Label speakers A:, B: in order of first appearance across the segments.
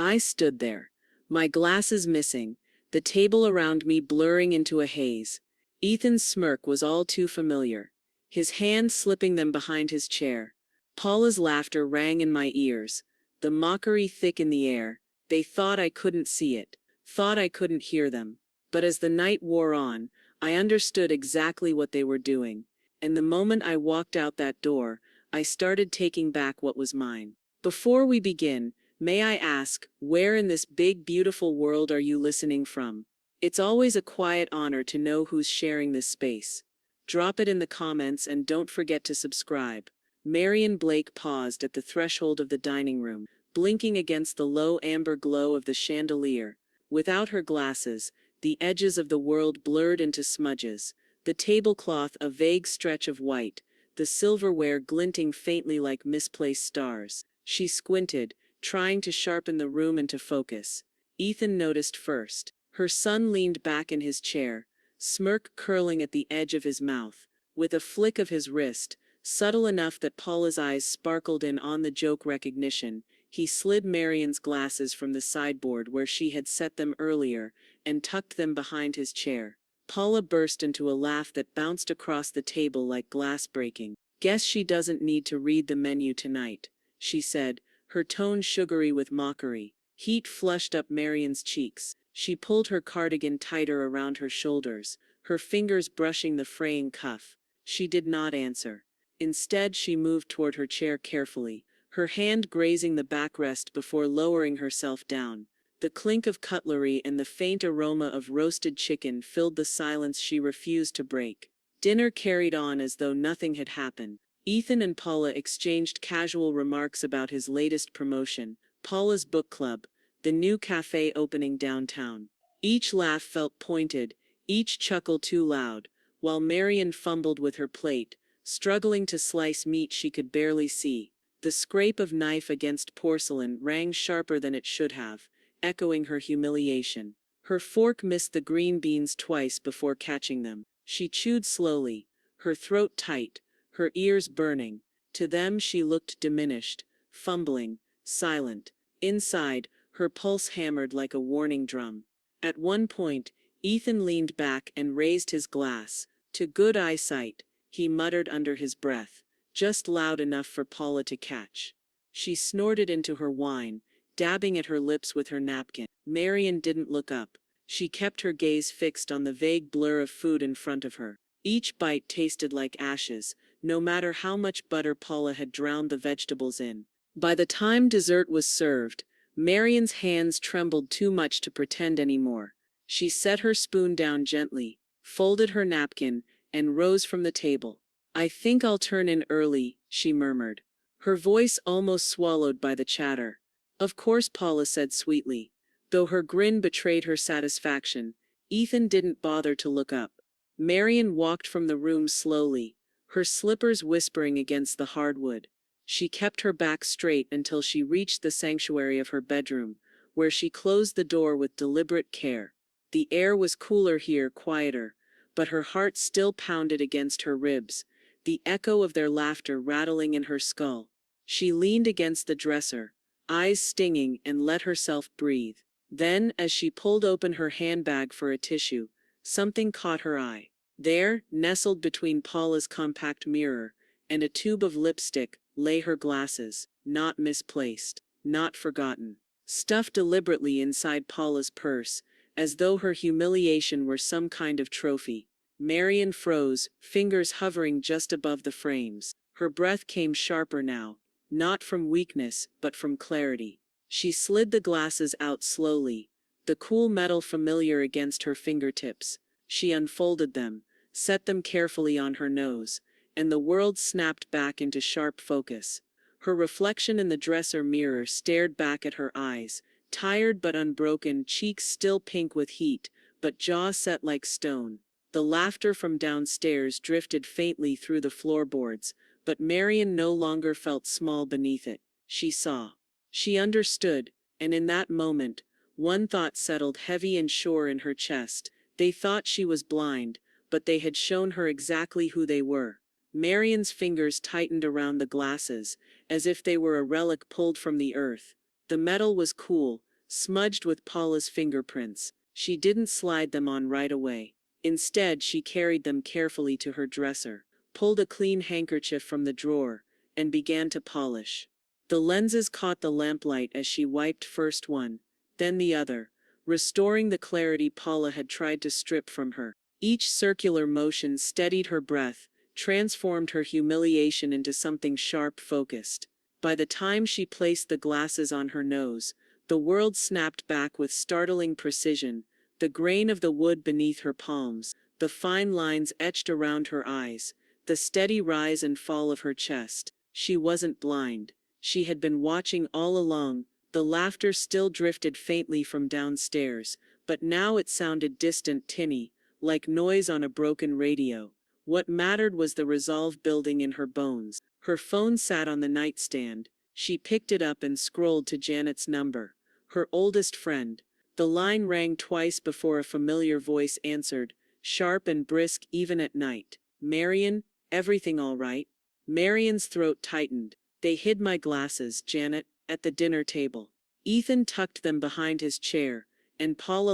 A: I stood there, my glasses missing, the table around me blurring into a haze. Ethan's smirk was all too familiar, his hand slipping them behind his chair. Paula's laughter rang in my ears, the mockery thick in the air. They thought I couldn't see it, thought I couldn't hear them. But as the night wore on, I understood exactly what they were doing. And the moment I walked out that door, I started taking back what was mine. Before we begin, may I ask, where in this big, beautiful world are you listening from? It's always a quiet honor to know who's sharing this space. Drop it in the comments and don't forget to subscribe. Marian Blake paused at the threshold of the dining room, blinking against the low amber glow of the chandelier. Without her glasses, the edges of the world blurred into smudges, the tablecloth a vague stretch of white, the silverware glinting faintly like misplaced stars. She squinted, trying to sharpen the room into focus. Ethan noticed first. Her son leaned back in his chair, smirk curling at the edge of his mouth. With a flick of his wrist, subtle enough that Paula's eyes sparkled in on-the-joke recognition, he slid Marian's glasses from the sideboard where she had set them earlier and tucked them behind his chair. Paula burst into a laugh that bounced across the table like glass breaking. "Guess she doesn't need to read the menu tonight," she said, her tone sugary with mockery. Heat flushed up Marian's cheeks. She pulled her cardigan tighter around her shoulders, her fingers brushing the fraying cuff. She did not answer. Instead, she moved toward her chair carefully, her hand grazing the backrest before lowering herself down. The clink of cutlery and the faint aroma of roasted chicken filled the silence she refused to break. Dinner carried on as though nothing had happened. Ethan and Paula exchanged casual remarks about his latest promotion, Paula's book club, the new cafe opening downtown. Each laugh felt pointed, each chuckle too loud, while Marian fumbled with her plate, struggling to slice meat she could barely see. The scrape of knife against porcelain rang sharper than it should have, echoing her humiliation. Her fork missed the green beans twice before catching them. She chewed slowly, her throat tight, her ears burning. To them she looked diminished, fumbling, silent. Inside, her pulse hammered like a warning drum. At one point, Ethan leaned back and raised his glass. "To good eyesight," he muttered under his breath, just loud enough for Paula to catch. She snorted into her wine, dabbing at her lips with her napkin. Marian didn't look up. She kept her gaze fixed on the vague blur of food in front of her. Each bite tasted like ashes, no matter how much butter Paula had drowned the vegetables in. By the time dessert was served, Marian's hands trembled too much to pretend anymore. She set her spoon down gently, folded her napkin, and rose from the table. "I think I'll turn in early," she murmured, her voice almost swallowed by the chatter. "Of course," Paula said sweetly. Though her grin betrayed her satisfaction, Ethan didn't bother to look up. Marian walked from the room slowly, her slippers whispering against the hardwood. She kept her back straight until she reached the sanctuary of her bedroom, where she closed the door with deliberate care. The air was cooler here, quieter, but her heart still pounded against her ribs, the echo of their laughter rattling in her skull. She leaned against the dresser, eyes stinging, and let herself breathe. Then, as she pulled open her handbag for a tissue, something caught her eye. There, nestled between Paula's compact mirror and a tube of lipstick, lay her glasses, not misplaced, not forgotten, stuffed deliberately inside Paula's purse, as though her humiliation were some kind of trophy. Marian froze, fingers hovering just above the frames. Her breath came sharper now, not from weakness, but from clarity. She slid the glasses out slowly, the cool metal familiar against her fingertips. She unfolded them, set them carefully on her nose, and the world snapped back into sharp focus. Her reflection in the dresser mirror stared back at her eyes, tired but unbroken, cheeks still pink with heat, but jaw set like stone. The laughter from downstairs drifted faintly through the floorboards, but Marian no longer felt small beneath it. She saw. She understood, and in that moment, one thought settled heavy and sure in her chest. They thought she was blind, but they had shown her exactly who they were. Marian's fingers tightened around the glasses, as if they were a relic pulled from the earth. The metal was cool, smudged with Paula's fingerprints. She didn't slide them on right away. Instead, she carried them carefully to her dresser, pulled a clean handkerchief from the drawer, and began to polish. The lenses caught the lamplight as she wiped first one, then the other, restoring the clarity Paula had tried to strip from her. Each circular motion steadied her breath, transformed her humiliation into something sharp focused. By the time she placed the glasses on her nose, the world snapped back with startling precision, the grain of the wood beneath her palms, the fine lines etched around her eyes, the steady rise and fall of her chest. She wasn't blind. She had been watching all along. The laughter still drifted faintly from downstairs, but now it sounded distant, tinny, like noise on a broken radio. What mattered was the resolve building in her bones. Her phone sat on the nightstand. She picked it up and scrolled to Janet's number. Her oldest friend. The line rang twice before a familiar voice answered, sharp and brisk even at night. Marian, everything all right? Marian's throat tightened. They hid my glasses, Janet, at the dinner table. Ethan tucked them behind his chair, and Paula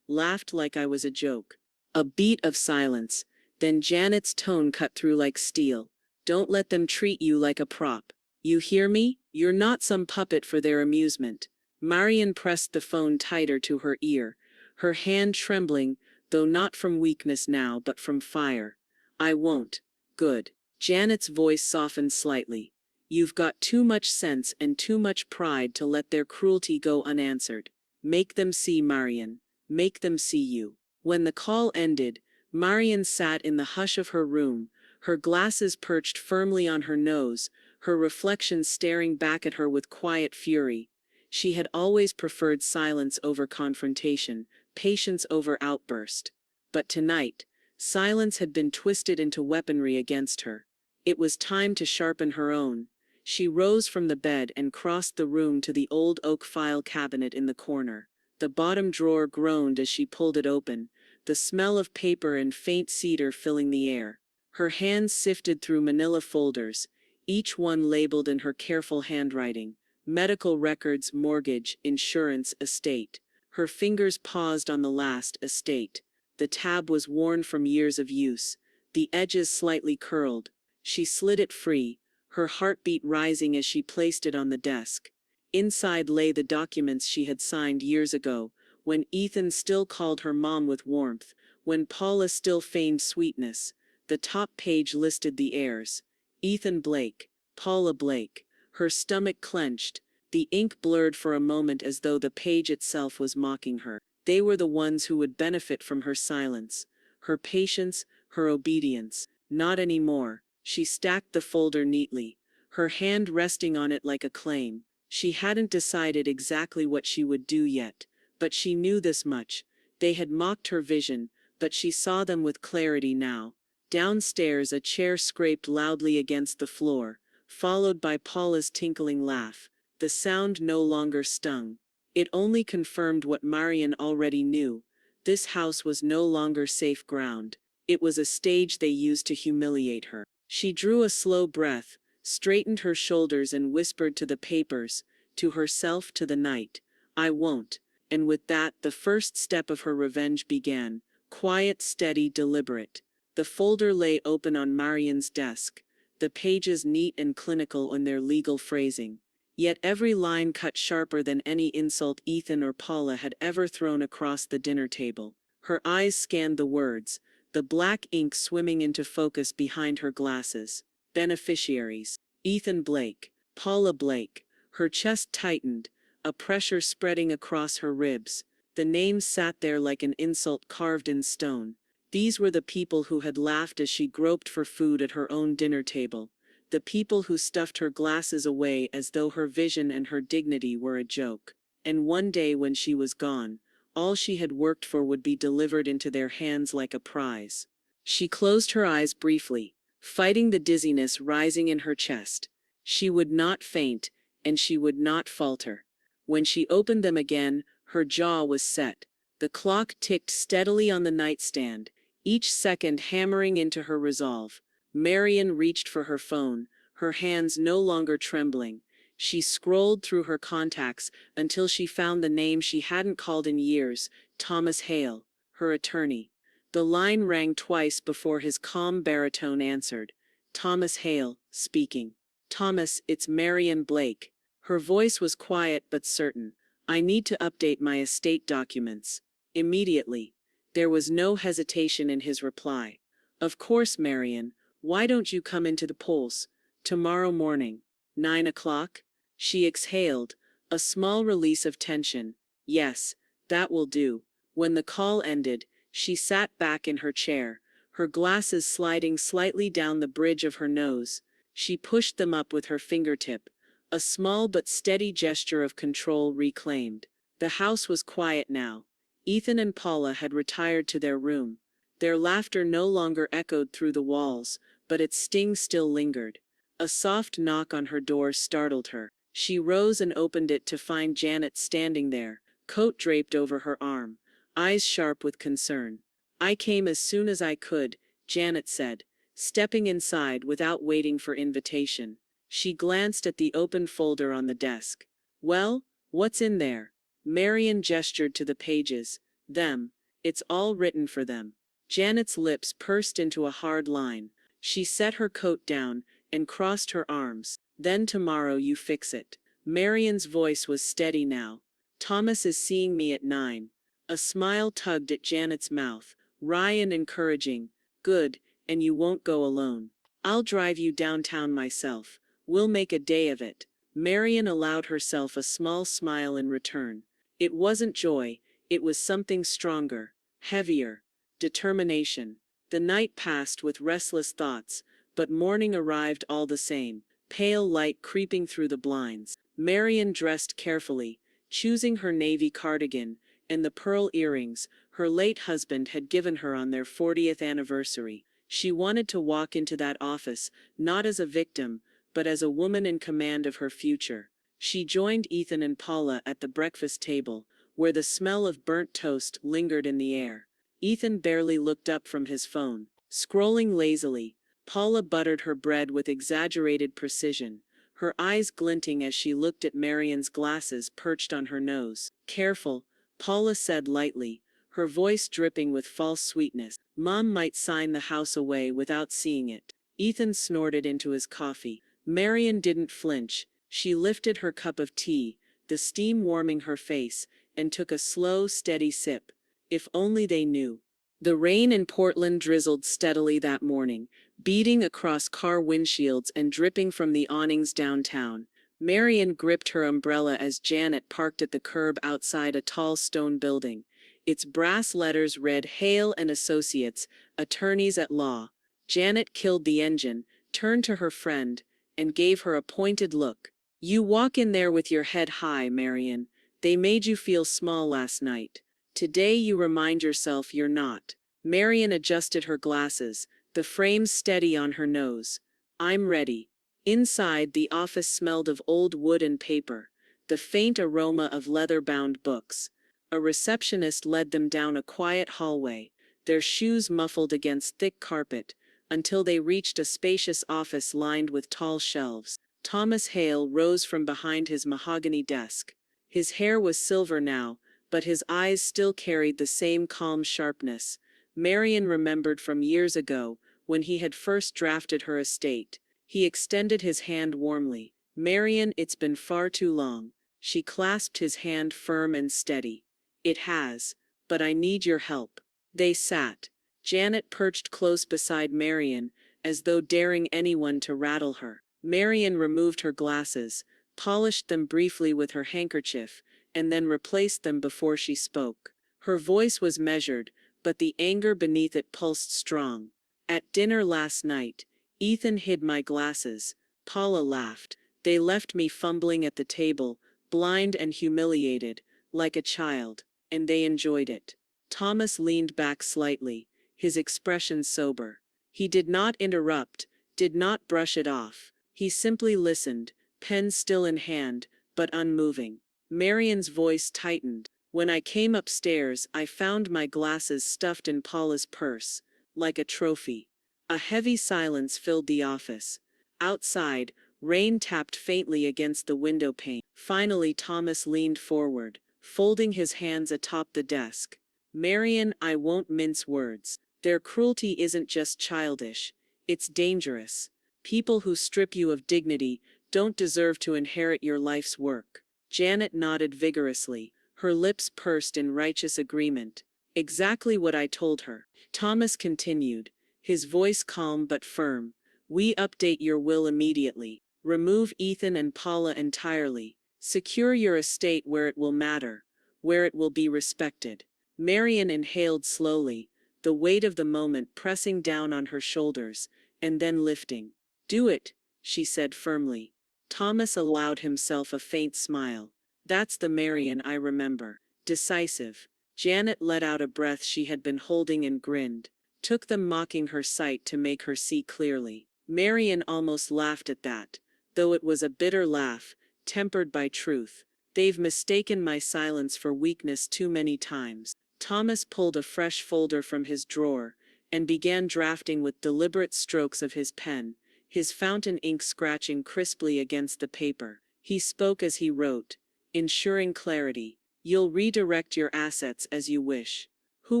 A: laughed like I was a joke. A beat of silence. Then Janet's tone cut through like steel. Don't let them treat you like a prop. You hear me? You're not some puppet for their amusement. Marian pressed the phone tighter to her ear, her hand trembling, though not from weakness now but from fire. I won't. Good. Janet's voice softened slightly. You've got too much sense and too much pride to let their cruelty go unanswered. Make them see, Marian. Make them see you. When the call ended, Marian sat in the hush of her room, her glasses perched firmly on her nose, her reflection staring back at her with quiet fury. She had always preferred silence over confrontation, patience over outburst. But tonight, silence had been twisted into weaponry against her. It was time to sharpen her own. She rose from the bed and crossed the room to the old oak file cabinet in the corner. The bottom drawer groaned as she pulled it open, the smell of paper and faint cedar filling the air. Her hands sifted through manila folders, each one labeled in her careful handwriting. Medical records, mortgage, insurance, estate. Her fingers paused on the last, estate. The tab was worn from years of use, the edges slightly curled. She slid it free, her heartbeat rising as she placed it on the desk. Inside lay the documents she had signed years ago, when Ethan still called her mom with warmth, when Paula still feigned sweetness. The top page listed the heirs. Ethan Blake, Paula Blake. Her stomach clenched, the ink blurred for a moment as though the page itself was mocking her. They were the ones who would benefit from her silence, her patience, her obedience. Not anymore. She stacked the folder neatly, her hand resting on it like a claim. She hadn't decided exactly what she would do yet, but she knew this much. They had mocked her vision, but she saw them with clarity now. Downstairs, a chair scraped loudly against the floor, followed by Paula's tinkling laugh. The sound no longer stung. It only confirmed what Marian already knew. This house was no longer safe ground. It was a stage they used to humiliate her. She drew a slow breath, straightened her shoulders and whispered to the papers, to herself, to the night, I won't. And with that, the first step of her revenge began, quiet, steady, deliberate. The folder lay open on Marian's desk, the pages neat and clinical in their legal phrasing. Yet every line cut sharper than any insult Ethan or Paula had ever thrown across the dinner table. Her eyes scanned the words, the black ink swimming into focus behind her glasses. Beneficiaries. Ethan Blake, Paula Blake. Her chest tightened, a pressure spreading across her ribs. The names sat there like an insult carved in stone. These were the people who had laughed as she groped for food at her own dinner table. The people who stuffed her glasses away as though her vision and her dignity were a joke. And one day when she was gone, all she had worked for would be delivered into their hands like a prize. She closed her eyes briefly, fighting the dizziness rising in her chest. She would not faint, and she would not falter. When she opened them again, her jaw was set. The clock ticked steadily on the nightstand, each second hammering into her resolve. Marian reached for her phone, her hands no longer trembling. She scrolled through her contacts until she found the name she hadn't called in years, Thomas Hale, her attorney. The line rang twice before his calm baritone answered. Thomas Hale, speaking. Thomas, it's Marian Blake. Her voice was quiet but certain. I need to update my estate documents. Immediately. There was no hesitation in his reply. Of course, Marian. Why don't you come into the polls? Tomorrow morning. 9 o'clock? She exhaled, a small release of tension. Yes, that will do. When the call ended, she sat back in her chair, her glasses sliding slightly down the bridge of her nose. She pushed them up with her fingertip, a small but steady gesture of control reclaimed. The house was quiet now. Ethan and Paula had retired to their room. Their laughter no longer echoed through the walls, but its sting still lingered. A soft knock on her door startled her. She rose and opened it to find Janet standing there, coat draped over her arm, eyes sharp with concern. I came as soon as I could, Janet said, stepping inside without waiting for invitation. She glanced at the open folder on the desk. Well, what's in there? Marian gestured to the pages. Them. It's all written for them. Janet's lips pursed into a hard line. She set her coat down and crossed her arms. Then tomorrow you fix it. Marian's voice was steady now. Thomas is seeing me at 9. A smile tugged at Janet's mouth, wry and encouraging. Good, and you won't go alone. I'll drive you downtown myself. We'll make a day of it. Marian allowed herself a small smile in return. It wasn't joy, it was something stronger, heavier, determination. The night passed with restless thoughts, but morning arrived all the same, pale light creeping through the blinds. Marian dressed carefully, choosing her navy cardigan and the pearl earrings her late husband had given her on their 40th anniversary. She wanted to walk into that office, not as a victim, but as a woman in command of her future. She joined Ethan and Paula at the breakfast table, where the smell of burnt toast lingered in the air. Ethan barely looked up from his phone, scrolling lazily. Paula buttered her bread with exaggerated precision, her eyes glinting as she looked at Marian's glasses perched on her nose. Careful, Paula said lightly, her voice dripping with false sweetness. Mom might sign the house away without seeing it. Ethan snorted into his coffee. Marian didn't flinch. She lifted her cup of tea, the steam warming her face, and took a slow, steady sip. If only they knew. The rain in Portland drizzled steadily that morning, beating across car windshields and dripping from the awnings downtown. Marian gripped her umbrella as Janet parked at the curb outside a tall stone building. Its brass letters read Hale and Associates, Attorneys at Law. Janet killed the engine, turned to her friend, and gave her a pointed look. You walk in there with your head high, Marian. They made you feel small last night. Today you remind yourself you're not. Marian adjusted her glasses, the frame steady on her nose. I'm ready. Inside, the office smelled of old wood and paper, the faint aroma of leather-bound books. A receptionist led them down a quiet hallway, their shoes muffled against thick carpet, until they reached a spacious office lined with tall shelves. Thomas Hale rose from behind his mahogany desk. His hair was silver now, but his eyes still carried the same calm sharpness. Marian remembered from years ago, when he had first drafted her estate. He extended his hand warmly. Marian, it's been far too long. She clasped his hand firm and steady. It has, but I need your help. They sat. Janet perched close beside Marian, as though daring anyone to rattle her. Marian removed her glasses, polished them briefly with her handkerchief, and then replaced them before she spoke. Her voice was measured, but the anger beneath it pulsed strong. At dinner last night, Ethan hid my glasses. Paula laughed. They left me fumbling at the table, blind and humiliated, like a child, and they enjoyed it. Thomas leaned back slightly, his expression sober. He did not interrupt, did not brush it off. He simply listened, pen still in hand, but unmoving. Marian's voice tightened. When I came upstairs, I found my glasses stuffed in Paula's purse, like a trophy. A heavy silence filled the office. Outside, Rain tapped faintly against the window pane. Finally, Thomas leaned forward, folding his hands atop the desk. Marian, I won't mince words. Their cruelty isn't just childish, it's dangerous. People who strip you of dignity don't deserve to inherit your life's work. Janet nodded vigorously, her lips pursed in righteous agreement. Exactly what I told her. Thomas continued, his voice calm but firm. We update your will immediately. Remove Ethan and Paula entirely. Secure your estate where it will matter, where it will be respected. Marian inhaled slowly, the weight of the moment pressing down on her shoulders, and then lifting. Do it, she said firmly. Thomas allowed himself a faint smile. That's the Marian I remember. Decisive. Janet let out a breath she had been holding and grinned, took them mocking her sight to make her see clearly. Marian almost laughed at that, though it was a bitter laugh, tempered by truth. They've mistaken my silence for weakness too many times. Thomas pulled a fresh folder from his drawer, and began drafting with deliberate strokes of his pen, his fountain ink scratching crisply against the paper. He spoke as he wrote, ensuring clarity. You'll redirect your assets as you wish. Who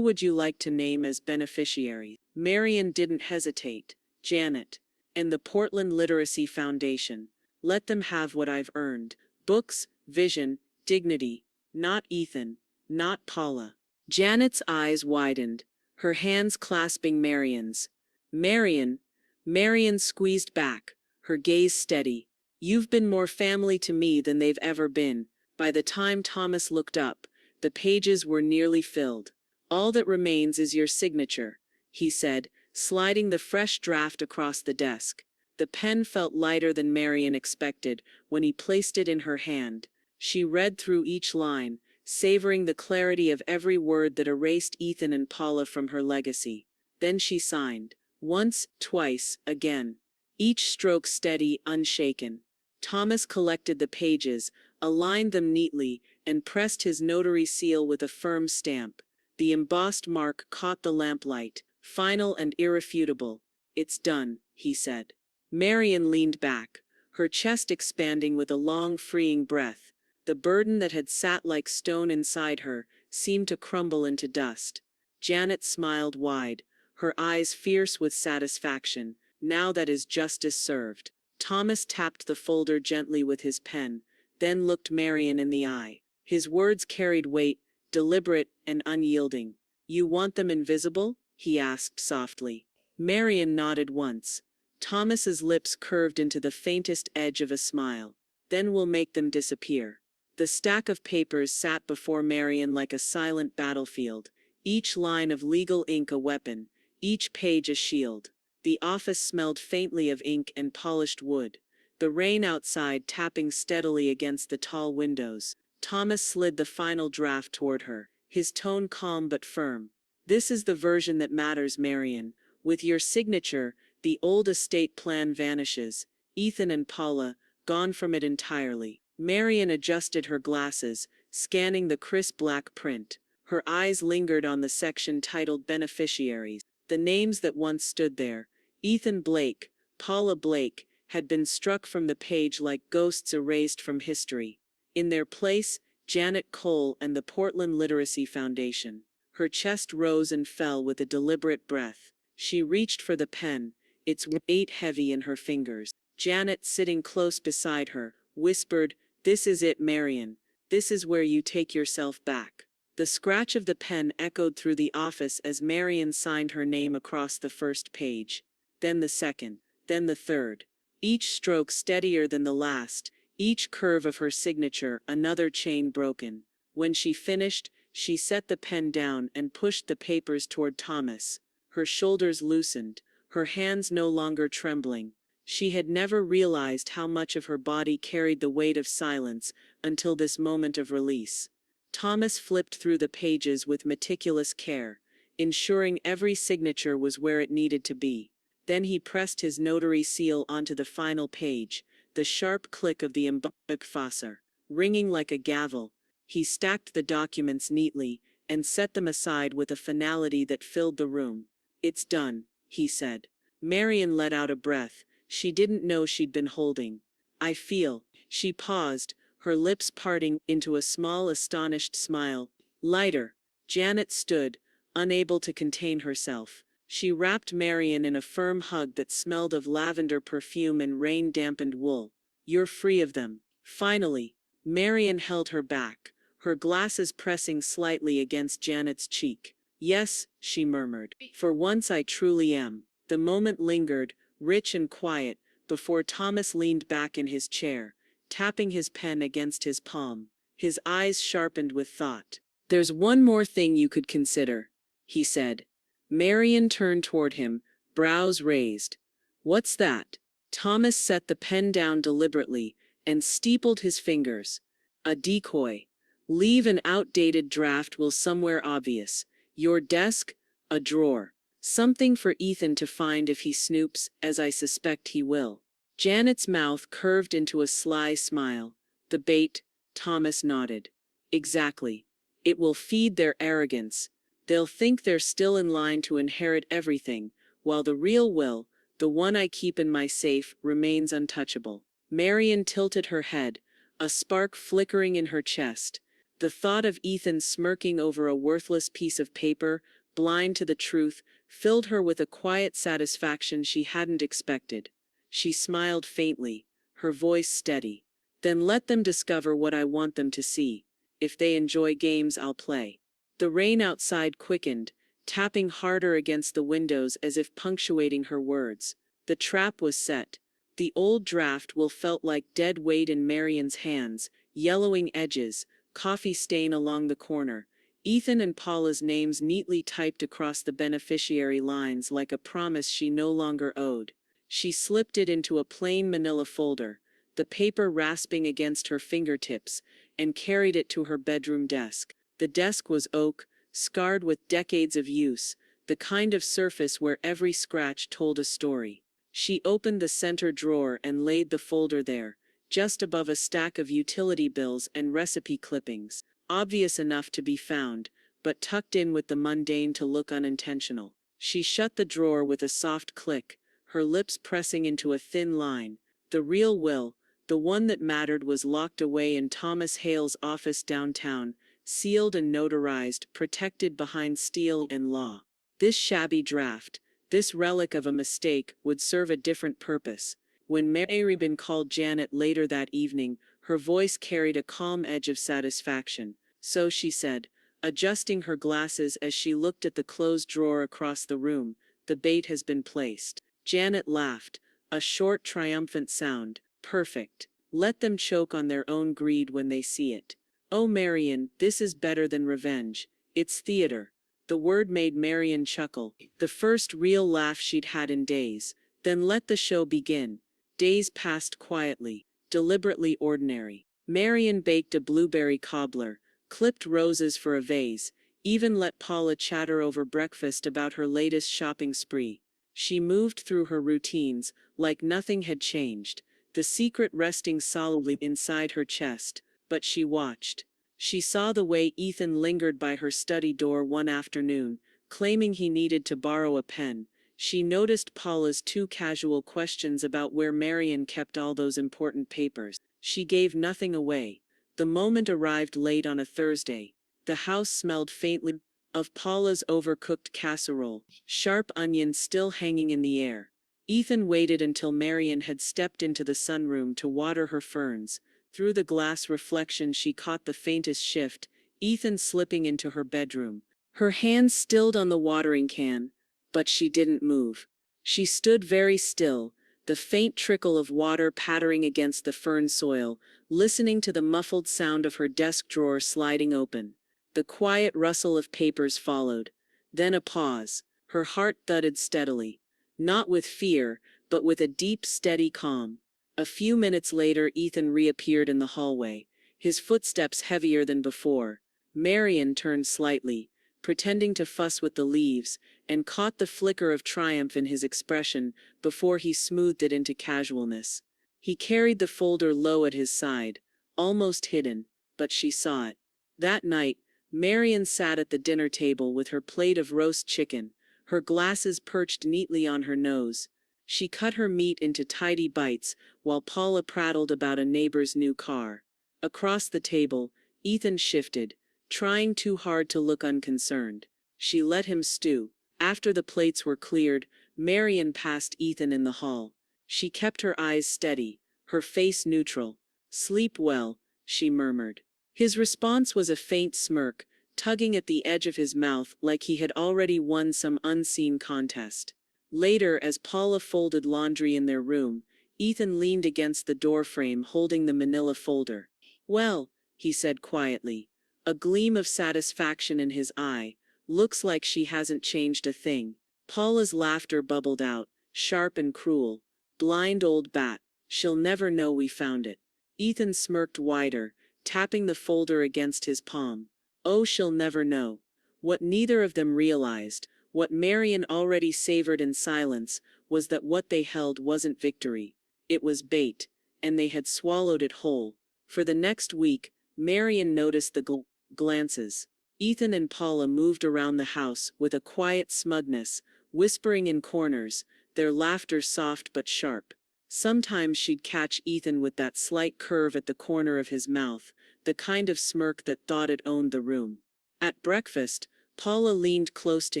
A: would you like to name as beneficiary? Marian didn't hesitate. Janet. And the Portland Literacy Foundation. Let them have what I've earned. Books, vision, dignity. Not Ethan, not Paula. Janet's eyes widened, her hands clasping Marian's. Marian. Marian squeezed back, her gaze steady. You've been more family to me than they've ever been. By the time Thomas looked up, the pages were nearly filled. All that remains is your signature, he said, sliding the fresh draft across the desk. The pen felt lighter than Marian expected when he placed it in her hand. She read through each line, savoring the clarity of every word that erased Ethan and Paula from her legacy. Then she signed. Once, twice, again. Each stroke steady, unshaken. Thomas collected the pages, aligned them neatly, and pressed his notary seal with a firm stamp. The embossed mark caught the lamplight, final and irrefutable. It's done, he said. Marian leaned back, her chest expanding with a long, freeing breath. The burden that had sat like stone inside her seemed to crumble into dust. Janet smiled wide, her eyes fierce with satisfaction. Now that is justice served. Thomas tapped the folder gently with his pen, then looked Marian in the eye. His words carried weight, deliberate and unyielding. You want them invisible? He asked softly. Marian nodded once. Thomas's lips curved into the faintest edge of a smile. Then we'll make them disappear. The stack of papers sat before Marian like a silent battlefield, each line of legal ink a weapon, each page a shield. The office smelled faintly of ink and polished wood, the rain outside tapping steadily against the tall windows. Thomas slid the final draft toward her, his tone calm but firm. This is the version that matters, Marian. With your signature, the old estate plan vanishes. Ethan and Paula, gone from it entirely. Marian adjusted her glasses, scanning the crisp black print. Her eyes lingered on the section titled Beneficiaries. The names that once stood there, Ethan Blake, Paula Blake, had been struck from the page like ghosts erased from history. In their place, Janet Cole and the Portland Literacy Foundation. Her chest rose and fell with a deliberate breath. She reached for the pen, its weight heavy in her fingers. Janet, sitting close beside her, whispered, "This is it, Marian. This is where you take yourself back." The scratch of the pen echoed through the office as Marian signed her name across the first page. Then the second, then the third. Each stroke steadier than the last, each curve of her signature another chain broken. When she finished, she set the pen down and pushed the papers toward Thomas. Her shoulders loosened, her hands no longer trembling. She had never realized how much of her body carried the weight of silence until this moment of release. Thomas flipped through the pages with meticulous care, ensuring every signature was where it needed to be. Then he pressed his notary seal onto the final page, the sharp click of the embossed ringing like a gavel. He stacked the documents neatly and set them aside with a finality that filled the room. "It's done," he said. Marian let out a breath she didn't know she'd been holding. I feel. She paused, her lips parting into a small, astonished smile. Lighter. Janet stood, unable to contain herself. She wrapped Marian in a firm hug that smelled of lavender perfume and rain-dampened wool. You're free of them. Finally. Marian held her back, her glasses pressing slightly against Janet's cheek. Yes, she murmured. For once I truly am. The moment lingered, rich and quiet, before Thomas leaned back in his chair, tapping his pen against his palm. His eyes sharpened with thought. There's one more thing you could consider, he said. Marian turned toward him, brows raised. What's that? Thomas set the pen down deliberately and steepled his fingers. A decoy. Leave an outdated draft will somewhere obvious. Your desk, a drawer. Something for Ethan to find if he snoops, as I suspect he will. Janet's mouth curved into a sly smile. The bait, Thomas nodded. Exactly. It will feed their arrogance. They'll think they're still in line to inherit everything, while the real will, the one I keep in my safe, remains untouchable. Marian tilted her head, a spark flickering in her chest. The thought of Ethan smirking over a worthless piece of paper, blind to the truth, filled her with a quiet satisfaction she hadn't expected. She smiled faintly, her voice steady. Then let them discover what I want them to see. If they enjoy games, I'll play. The rain outside quickened, tapping harder against the windows as if punctuating her words. The trap was set. The old draft will felt like dead weight in Marian's hands, yellowing edges, coffee stain along the corner. Ethan and Paula's names neatly typed across the beneficiary lines like a promise she no longer owed. She slipped it into a plain manila folder, the paper rasping against her fingertips, and carried it to her bedroom desk. The desk was oak, scarred with decades of use, the kind of surface where every scratch told a story. She opened the center drawer and laid the folder there, just above a stack of utility bills and recipe clippings, obvious enough to be found, but tucked in with the mundane to look unintentional. She shut the drawer with a soft click, her lips pressing into a thin line. The real will, the one that mattered, was locked away in Thomas Hale's office downtown, sealed and notarized, protected behind steel and law. This shabby draft, this relic of a mistake, would serve a different purpose. When Marian called Janet later that evening, her voice carried a calm edge of satisfaction. So she said, adjusting her glasses as she looked at the closed drawer across the room, the bait has been placed. Janet laughed, a short, triumphant sound. Perfect. Let them choke on their own greed when they see it. Oh, Marian, this is better than revenge. It's theater. The word made Marian chuckle, the first real laugh she'd had in days. Then let the show begin. Days passed quietly, deliberately ordinary. Marian baked a blueberry cobbler, clipped roses for a vase, even let Paula chatter over breakfast about her latest shopping spree. She moved through her routines, like nothing had changed, the secret resting solidly inside her chest, but she watched. She saw the way Ethan lingered by her study door one afternoon, claiming he needed to borrow a pen. She noticed Paula's too casual questions about where Marian kept all those important papers. She gave nothing away. The moment arrived late on a Thursday. The house smelled faintly of Paula's overcooked casserole, sharp onions still hanging in the air. Ethan waited until Marian had stepped into the sunroom to water her ferns. Through the glass reflection she caught the faintest shift, Ethan slipping into her bedroom. Her hands stilled on the watering can, but she didn't move. She stood very still, the faint trickle of water pattering against the fern soil, listening to the muffled sound of her desk drawer sliding open. The quiet rustle of papers followed. Then a pause. Her heart thudded steadily. Not with fear, but with a deep, steady calm. A few minutes later Ethan reappeared in the hallway, his footsteps heavier than before. Marian turned slightly, pretending to fuss with the leaves, and caught the flicker of triumph in his expression before he smoothed it into casualness. He carried the folder low at his side, almost hidden, but she saw it. That night, Marian sat at the dinner table with her plate of roast chicken, her glasses perched neatly on her nose. She cut her meat into tidy bites while Paula prattled about a neighbor's new car. Across the table, Ethan shifted, trying too hard to look unconcerned. She let him stew. After the plates were cleared, Marian passed Ethan in the hall. She kept her eyes steady, her face neutral. "Sleep well," she murmured. His response was a faint smirk, tugging at the edge of his mouth like he had already won some unseen contest. Later, as Paula folded laundry in their room, Ethan leaned against the doorframe holding the manila folder. "Well," he said quietly, a gleam of satisfaction in his eye, "looks like she hasn't changed a thing." Paula's laughter bubbled out, sharp and cruel. "Blind old bat. She'll never know we found it." Ethan smirked wider, tapping the folder against his palm. "Oh, she'll never know." What neither of them realized, what Marian already savored in silence, was that what they held wasn't victory. It was bait, and they had swallowed it whole. For the next week, Marian noticed the glances. Ethan and Paula moved around the house with a quiet smugness, whispering in corners, their laughter soft but sharp. Sometimes she'd catch Ethan with that slight curve at the corner of his mouth, the kind of smirk that thought it owned the room. At breakfast, Paula leaned close to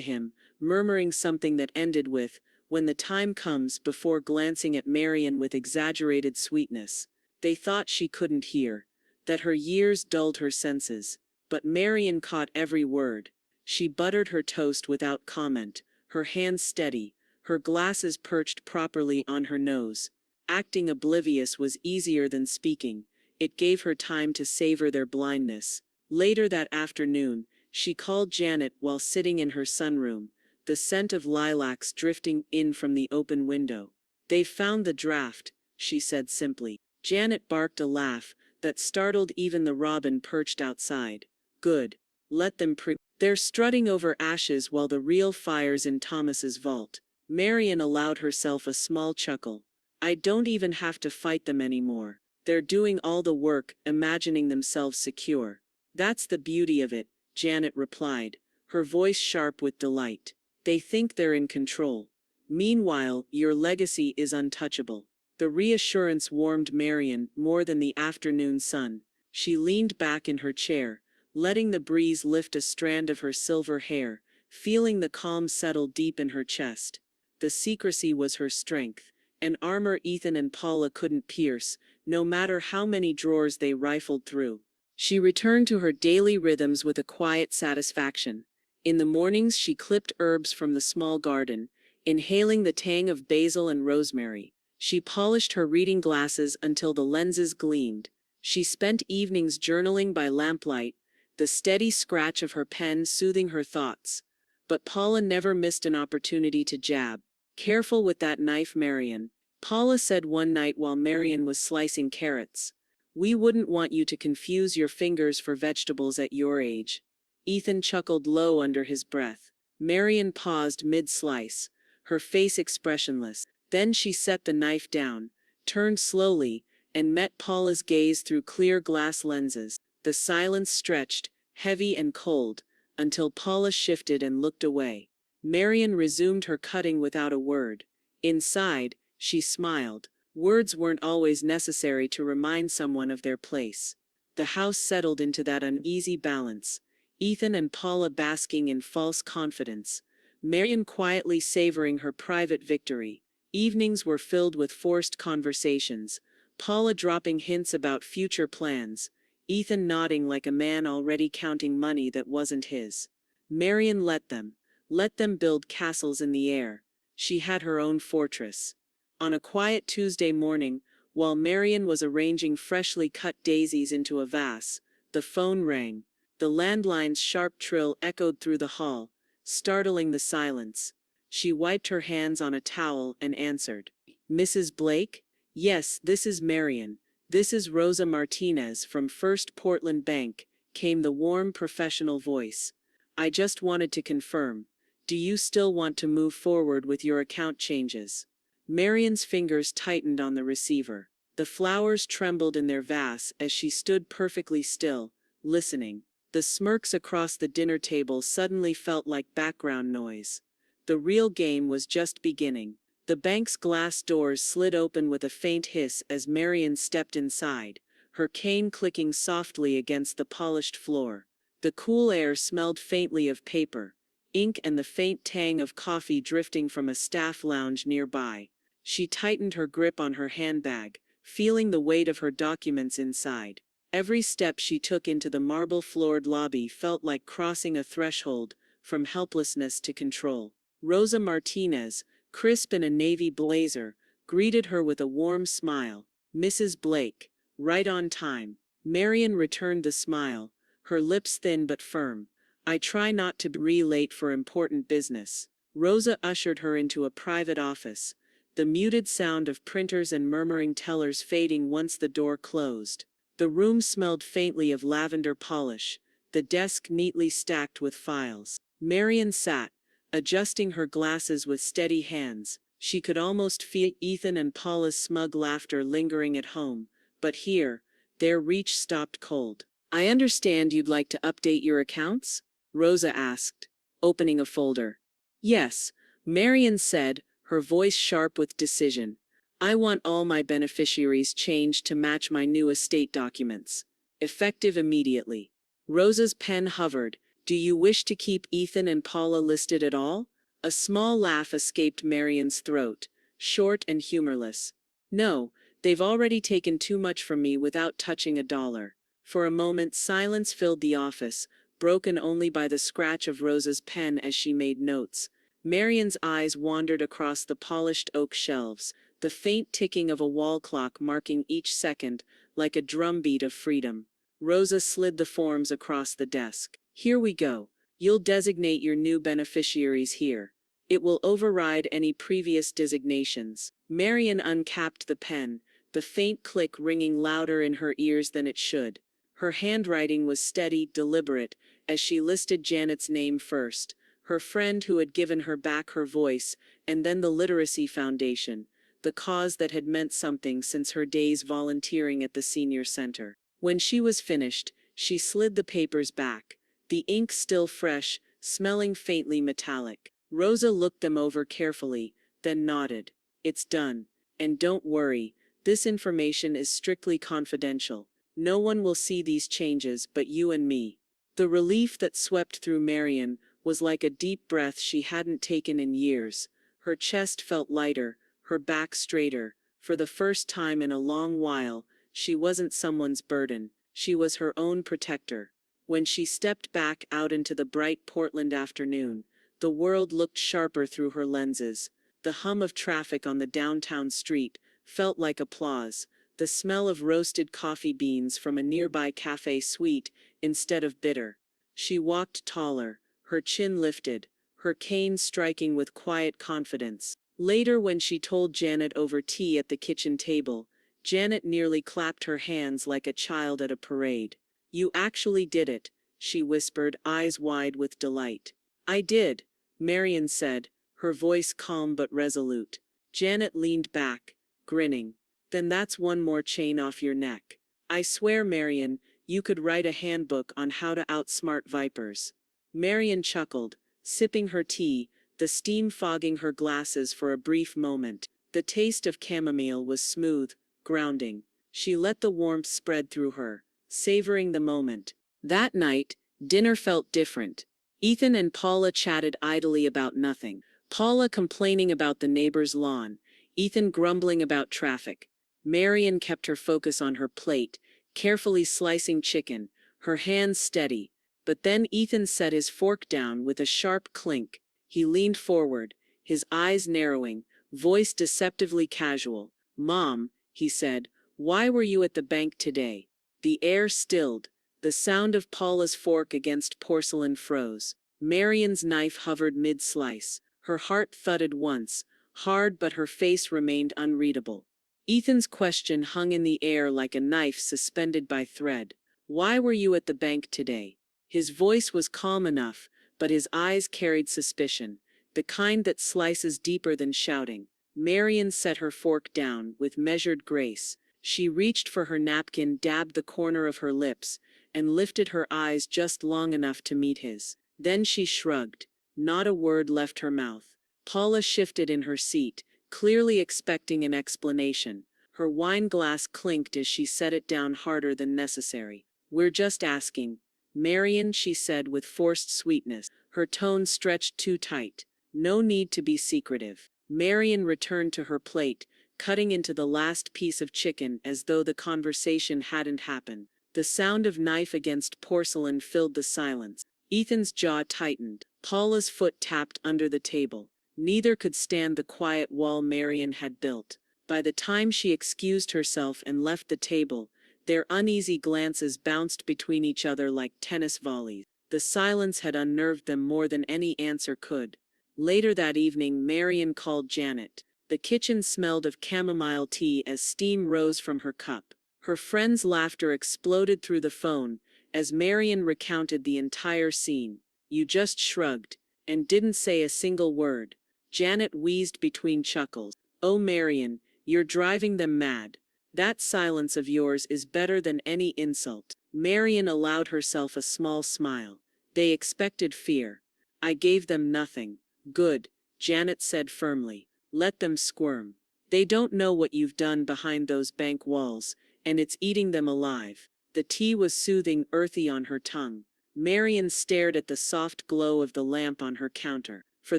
A: him, murmuring something that ended with, "When the time comes," before glancing at Marian with exaggerated sweetness. They thought she couldn't hear, that her years dulled her senses. But Marian caught every word. She buttered her toast without comment, her hands steady, her glasses perched properly on her nose. Acting oblivious was easier than speaking. It gave her time to savor their blindness. Later that afternoon, she called Janet while sitting in her sunroom, the scent of lilacs drifting in from the open window. "They've found the draft," she said simply. Janet barked a laugh that startled even the robin perched outside. "Good. Let them They're strutting over ashes while the real fire's in Thomas's vault." Marian allowed herself a small chuckle. "I don't even have to fight them anymore. They're doing all the work, imagining themselves secure." "That's the beauty of it," Janet replied, her voice sharp with delight. "They think they're in control. Meanwhile, your legacy is untouchable." The reassurance warmed Marian more than the afternoon sun. She leaned back in her chair, letting the breeze lift a strand of her silver hair, feeling the calm settle deep in her chest. The secrecy was her strength, an armor Ethan and Paula couldn't pierce, no matter how many drawers they rifled through. She returned to her daily rhythms with a quiet satisfaction. In the mornings she clipped herbs from the small garden, inhaling the tang of basil and rosemary. She polished her reading glasses until the lenses gleamed. She spent evenings journaling by lamplight, the steady scratch of her pen soothing her thoughts. But Paula never missed an opportunity to jab. "Careful with that knife, Marian," Paula said one night while Marian was slicing carrots. "We wouldn't want you to confuse your fingers for vegetables at your age." Ethan chuckled low under his breath. Marian paused mid-slice, her face expressionless. Then she set the knife down, turned slowly, and met Paula's gaze through clear glass lenses. The silence stretched, heavy and cold, until Paula shifted and looked away. Marian resumed her cutting without a word. Inside, she smiled. Words weren't always necessary to remind someone of their place. The house settled into that uneasy balance, Ethan and Paula basking in false confidence, Marian quietly savoring her private victory. Evenings were filled with forced conversations, Paula dropping hints about future plans, Ethan nodding like a man already counting money that wasn't his. Marian let them build castles in the air. She had her own fortress. On a quiet Tuesday morning, while Marian was arranging freshly cut daisies into a vase, the phone rang. The landline's sharp trill echoed through the hall, startling the silence. She wiped her hands on a towel and answered. "Mrs. Blake? Yes, this is Marian. This is Rosa Martinez from First Portland Bank," came the warm professional voice. "I just wanted to confirm. Do you still want to move forward with your account changes?" Marian's fingers tightened on the receiver. The flowers trembled in their vase as she stood perfectly still, listening. The smirks across the dinner table suddenly felt like background noise. The real game was just beginning. The bank's glass doors slid open with a faint hiss as Marian stepped inside, her cane clicking softly against the polished floor. The cool air smelled faintly of paper, ink, and the faint tang of coffee drifting from a staff lounge nearby. She tightened her grip on her handbag, feeling the weight of her documents inside. Every step she took into the marble-floored lobby felt like crossing a threshold, from helplessness to control. Rosa Martinez, crisp in a navy blazer, greeted her with a warm smile. "Mrs. Blake, right on time." Marian returned the smile, her lips thin but firm. "I try not to be late for important business." Rosa ushered her into a private office, the muted sound of printers and murmuring tellers fading once the door closed. The room smelled faintly of lavender polish, the desk neatly stacked with files. Marian sat, adjusting her glasses with steady hands. She could almost feel Ethan and Paula's smug laughter lingering at home, but here, their reach stopped cold. "I understand you'd like to update your accounts?" Rosa asked, opening a folder. "Yes," Marian said, her voice sharp with decision. "I want all my beneficiaries changed to match my new estate documents. Effective immediately." Rosa's pen hovered. "Do you wish to keep Ethan and Paula listed at all?" A small laugh escaped Marian's throat, short and humorless. "No, they've already taken too much from me without touching a dollar." For a moment silence filled the office, broken only by the scratch of Rosa's pen as she made notes. Marian's eyes wandered across the polished oak shelves, the faint ticking of a wall clock marking each second, like a drumbeat of freedom. Rosa slid the forms across the desk. "Here we go. You'll designate your new beneficiaries here. It will override any previous designations." Marian uncapped the pen, the faint click ringing louder in her ears than it should. Her handwriting was steady, deliberate, as she listed Janet's name first, her friend who had given her back her voice, and then the Literacy Foundation, the cause that had meant something since her days volunteering at the senior center. When she was finished, she slid the papers back, the ink still fresh, smelling faintly metallic. Rosa looked them over carefully, then nodded. "It's done. And don't worry, this information is strictly confidential. No one will see these changes but you and me." The relief that swept through Marian was like a deep breath she hadn't taken in years. Her chest felt lighter, her back straighter. For the first time in a long while, she wasn't someone's burden, she was her own protector. When she stepped back out into the bright Portland afternoon, the world looked sharper through her lenses. The hum of traffic on the downtown street felt like applause, the smell of roasted coffee beans from a nearby cafe sweet instead of bitter. She walked taller, her chin lifted, her cane striking with quiet confidence. Later, when she told Janet over tea at the kitchen table, Janet nearly clapped her hands like a child at a parade. "You actually did it," she whispered, eyes wide with delight. "I did," Marian said, her voice calm but resolute. Janet leaned back, grinning. "Then that's one more chain off your neck. I swear, Marian, you could write a handbook on how to outsmart vipers." Marian chuckled, sipping her tea, the steam fogging her glasses for a brief moment. The taste of chamomile was smooth, grounding. She let the warmth spread through her, savoring the moment. That night, dinner felt different. Ethan and Paula chatted idly about nothing. Paula complaining about the neighbor's lawn, Ethan grumbling about traffic. Marian kept her focus on her plate, carefully slicing chicken, her hands steady. But then Ethan set his fork down with a sharp clink. He leaned forward, his eyes narrowing, voice deceptively casual. "Mom," he said, "why were you at the bank today?" The air stilled. The sound of Paula's fork against porcelain froze. Marian's knife hovered mid-slice. Her heart thudded once, hard, but her face remained unreadable. Ethan's question hung in the air like a knife suspended by thread. "Why were you at the bank today?" His voice was calm enough, but his eyes carried suspicion, the kind that slices deeper than shouting. Marian set her fork down, with measured grace. She reached for her napkin, dabbed the corner of her lips, and lifted her eyes just long enough to meet his. Then she shrugged. Not a word left her mouth. Paula shifted in her seat, clearly expecting an explanation. Her wine glass clinked as she set it down harder than necessary. "We're just asking, Marian," she said with forced sweetness, her tone stretched too tight. "No need to be secretive." Marian returned to her plate, cutting into the last piece of chicken as though the conversation hadn't happened. The sound of knife against porcelain filled the silence. Ethan's jaw tightened. Paula's foot tapped under the table. Neither could stand the quiet wall Marian had built. By the time she excused herself and left the table, their uneasy glances bounced between each other like tennis volleys. The silence had unnerved them more than any answer could. Later that evening, Marian called Janet. The kitchen smelled of chamomile tea as steam rose from her cup. Her friend's laughter exploded through the phone as Marian recounted the entire scene. "You just shrugged and didn't say a single word." Janet wheezed between chuckles. "Oh, Marian, you're driving them mad. That silence of yours is better than any insult." Marian allowed herself a small smile. "They expected fear. I gave them nothing." "Good," Janet said firmly. "Let them squirm. They don't know what you've done behind those bank walls, and it's eating them alive." The tea was soothing, earthy on her tongue. Marian stared at the soft glow of the lamp on her counter. For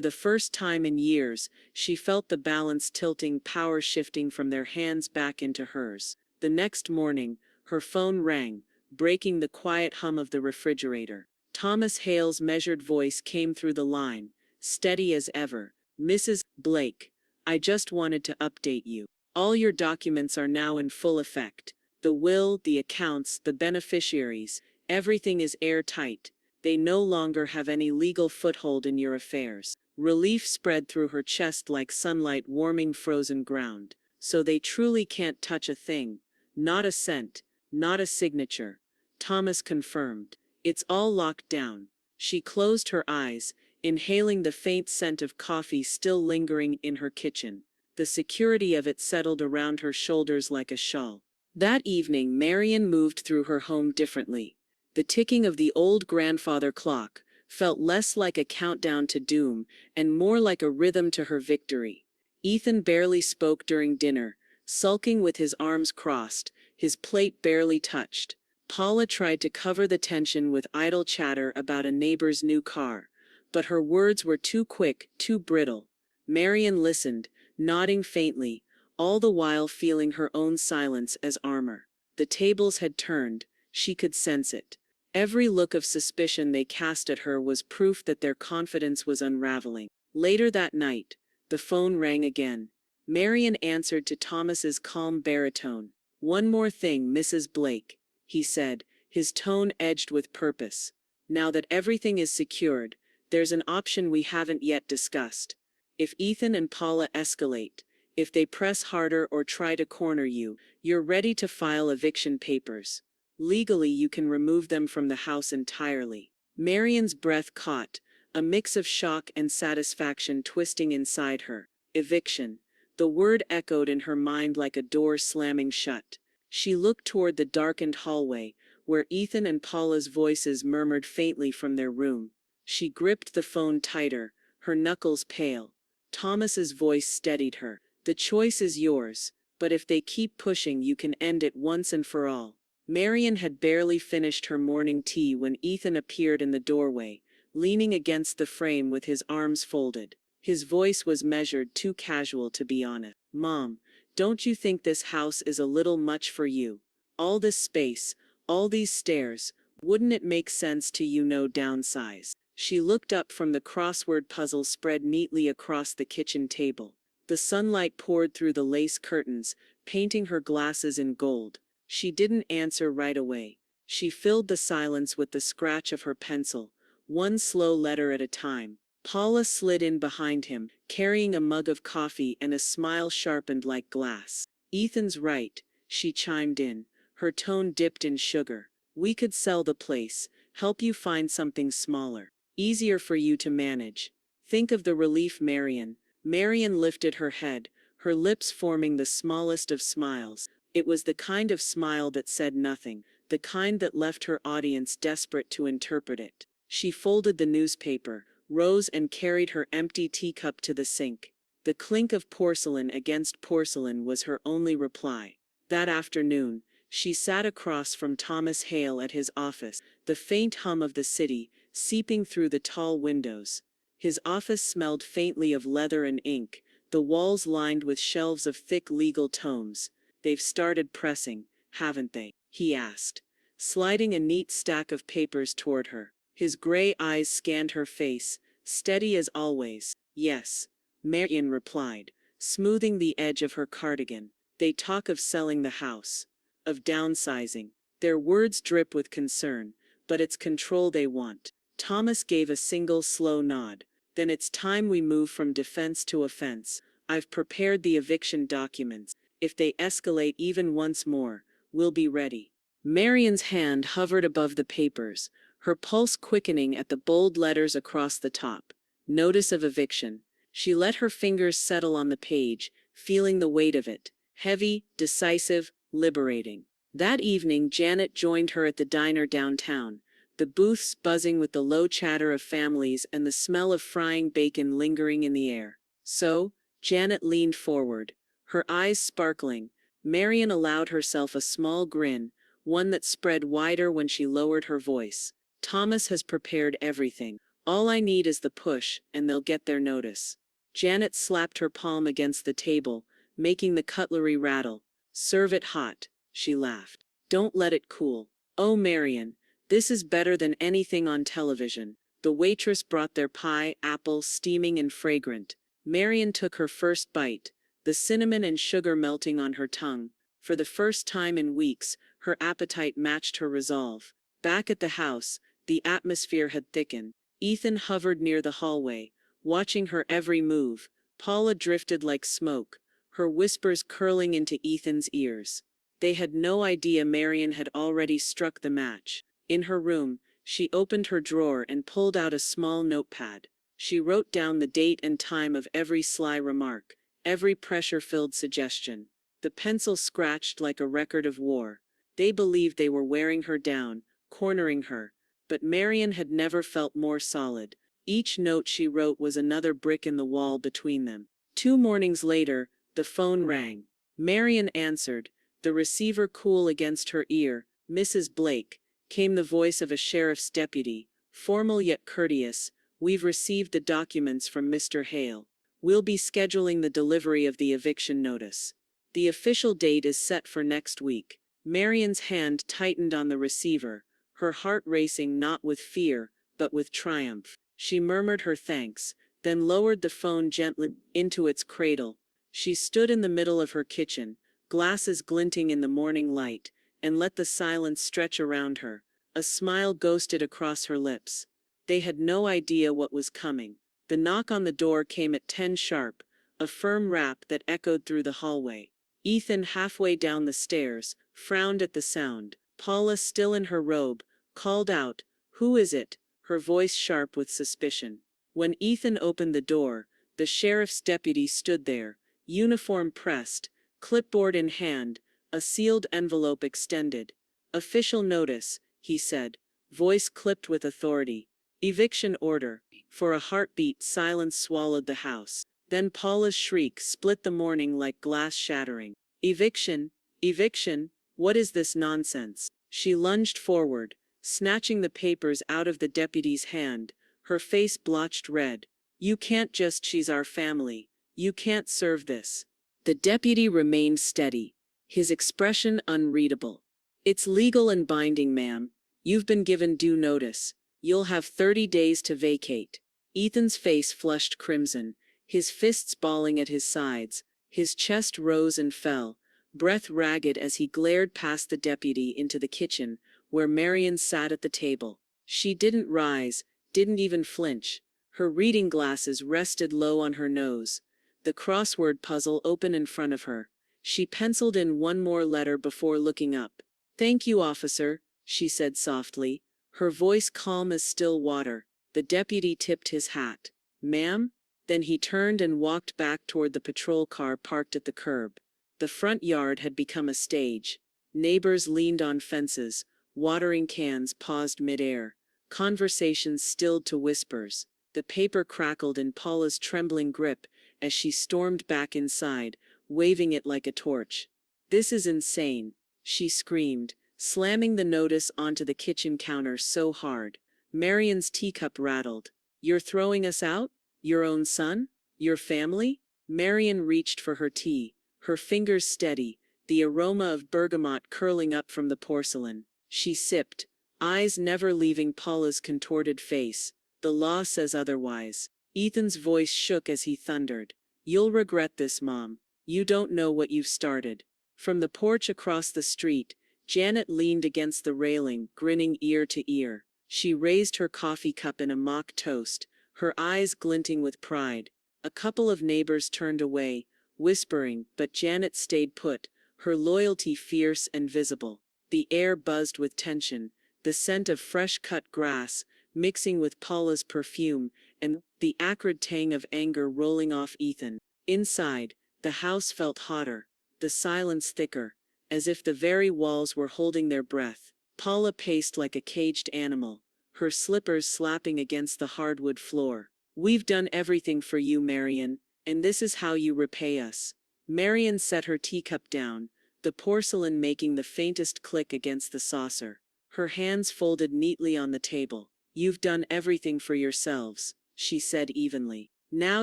A: the first time in years, she felt the balance tilting, power shifting from their hands back into hers. The next morning, her phone rang, breaking the quiet hum of the refrigerator. Thomas Hale's measured voice came through the line, steady as ever. "Mrs. Blake, I just wanted to update you. All your documents are now in full effect. The will, the accounts, the beneficiaries, everything is airtight. They no longer have any legal foothold in your affairs." Relief spread through her chest like sunlight warming frozen ground. "So they truly can't touch a thing. Not a cent, not a signature." Thomas confirmed. "It's all locked down." She closed her eyes, inhaling the faint scent of coffee still lingering in her kitchen. The security of it settled around her shoulders like a shawl. That evening, Marian moved through her home differently. The ticking of the old grandfather clock felt less like a countdown to doom and more like a rhythm to her victory. Ethan barely spoke during dinner, sulking with his arms crossed, his plate barely touched. Paula tried to cover the tension with idle chatter about a neighbor's new car, but her words were too quick, too brittle. Marian listened, nodding faintly, all the while feeling her own silence as armor. The tables had turned, she could sense it. Every look of suspicion they cast at her was proof that their confidence was unraveling. Later that night, the phone rang again. Marian answered to Thomas's calm baritone. "One more thing, Mrs. Blake," he said, his tone edged with purpose. "Now that everything is secured, there's an option we haven't yet discussed. If Ethan and Paula escalate, if they press harder or try to corner you, you're ready to file eviction papers. Legally, you can remove them from the house entirely." Marian's breath caught, a mix of shock and satisfaction twisting inside her. Eviction. The word echoed in her mind like a door slamming shut. She looked toward the darkened hallway, where Ethan and Paula's voices murmured faintly from their room. She gripped the phone tighter, her knuckles pale. Thomas's voice steadied her. "The choice is yours, but if they keep pushing, you can end it once and for all." Marian had barely finished her morning tea when Ethan appeared in the doorway, leaning against the frame with his arms folded. His voice was measured, too casual to be honest. "Mom, don't you think this house is a little much for you? All this space, all these stairs, wouldn't it make sense to downsize?" She looked up from the crossword puzzle spread neatly across the kitchen table. The sunlight poured through the lace curtains, painting her glasses in gold. She didn't answer right away. She filled the silence with the scratch of her pencil, one slow letter at a time. Paula slid in behind him, carrying a mug of coffee and a smile sharpened like glass. "Ethan's right," she chimed in, her tone dipped in sugar. "We could sell the place, help you find something smaller, easier for you to manage. Think of the relief, Marian." Marian lifted her head, her lips forming the smallest of smiles. It was the kind of smile that said nothing, the kind that left her audience desperate to interpret it. She folded the newspaper, rose and carried her empty teacup to the sink. The clink of porcelain against porcelain was her only reply. That afternoon, she sat across from Thomas Hale at his office, the faint hum of the city seeping through the tall windows. His office smelled faintly of leather and ink, the walls lined with shelves of thick legal tomes. "They've started pressing, haven't they?" he asked, sliding a neat stack of papers toward her. His gray eyes scanned her face, steady as always. "Yes," Marian replied, smoothing the edge of her cardigan. "They talk of selling the house, of downsizing." Their words drip with concern, but it's control they want. Thomas gave a single slow nod. "Then it's time we move from defense to offense. I've prepared the eviction documents. If they escalate even once more, we'll be ready." Marian's hand hovered above the papers, her pulse quickening at the bold letters across the top. Notice of eviction. She let her fingers settle on the page, feeling the weight of it. Heavy, decisive, liberating. That evening, Janet joined her at the diner downtown, the booths buzzing with the low chatter of families and the smell of frying bacon lingering in the air. "So?" Janet leaned forward, her eyes sparkling. Marian allowed herself a small grin, one that spread wider when she lowered her voice. "Thomas has prepared everything. All I need is the push, and they'll get their notice." Janet slapped her palm against the table, making the cutlery rattle. "Serve it hot," she laughed. "Don't let it cool." "Oh, Marian, this is better than anything on television." The waitress brought their pie, apple, steaming and fragrant. Marian took her first bite, the cinnamon and sugar melting on her tongue. For the first time in weeks, her appetite matched her resolve. Back at the house, the atmosphere had thickened. Ethan hovered near the hallway, watching her every move. Paula drifted like smoke, her whispers curling into Ethan's ears. They had no idea Marian had already struck the match. In her room, she opened her drawer and pulled out a small notepad. She wrote down the date and time of every sly remark, every pressure-filled suggestion. The pencil scratched like a record of war. They believed they were wearing her down, cornering her. But Marian had never felt more solid. Each note she wrote was another brick in the wall between them. 2 mornings later, the phone rang. Marian answered, the receiver cool against her ear. "Mrs. Blake," came the voice of a sheriff's deputy, formal yet courteous. "We've received the documents from Mr. Hale. We'll be scheduling the delivery of the eviction notice. The official date is set for next week." Marian's hand tightened on the receiver, her heart racing not with fear, but with triumph. She murmured her thanks, then lowered the phone gently into its cradle. She stood in the middle of her kitchen, glasses glinting in the morning light, and let the silence stretch around her. A smile ghosted across her lips. They had no idea what was coming. The knock on the door came at 10 sharp, a firm rap that echoed through the hallway. Ethan, halfway down the stairs, frowned at the sound. Paula, still in her robe, called out, "Who is it?" her voice sharp with suspicion. When Ethan opened the door, the sheriff's deputy stood there, uniform pressed, clipboard in hand, a sealed envelope extended. "Official notice," he said, voice clipped with authority. "Eviction order." For a heartbeat, silence swallowed the house. Then Paula's shriek split the morning like glass shattering. "Eviction? Eviction? What is this nonsense?" She lunged forward, snatching the papers out of the deputy's hand, her face blotched red. "You can't just, she's our family. You can't serve this." The deputy remained steady, his expression unreadable. "It's legal and binding, ma'am. You've been given due notice. You'll have 30 days to vacate." Ethan's face flushed crimson, his fists balling at his sides. His chest rose and fell, breath ragged as he glared past the deputy into the kitchen, where Marian sat at the table. She didn't rise, didn't even flinch. Her reading glasses rested low on her nose, the crossword puzzle open in front of her. She penciled in one more letter before looking up. "Thank you, officer," she said softly, her voice calm as still water. The deputy tipped his hat. "Ma'am?" Then he turned and walked back toward the patrol car parked at the curb. The front yard had become a stage. Neighbors leaned on fences, watering cans paused midair, conversations stilled to whispers. The paper crackled in Paula's trembling grip as she stormed back inside, waving it like a torch. "This is insane," she screamed, slamming the notice onto the kitchen counter so hard. Marian's teacup rattled. "You're throwing us out? Your own son? Your family?" Marian reached for her tea, her fingers steady, the aroma of bergamot curling up from the porcelain. She sipped, eyes never leaving Paula's contorted face. "The law says otherwise." Ethan's voice shook as he thundered. "You'll regret this, Mom. You don't know what you've started." From the porch across the street, Janet leaned against the railing, grinning ear to ear. She raised her coffee cup in a mock toast, her eyes glinting with pride. A couple of neighbors turned away, whispering, but Janet stayed put, her loyalty fierce and visible. The air buzzed with tension, the scent of fresh-cut grass, mixing with Paula's perfume, and the acrid tang of anger rolling off Ethan. Inside, the house felt hotter, the silence thicker, as if the very walls were holding their breath. Paula paced like a caged animal, her slippers slapping against the hardwood floor. "We've done everything for you, Marian, and this is how you repay us." Marian set her teacup down, the porcelain making the faintest click against the saucer. Her hands folded neatly on the table. "You've done everything for yourselves," she said evenly. "Now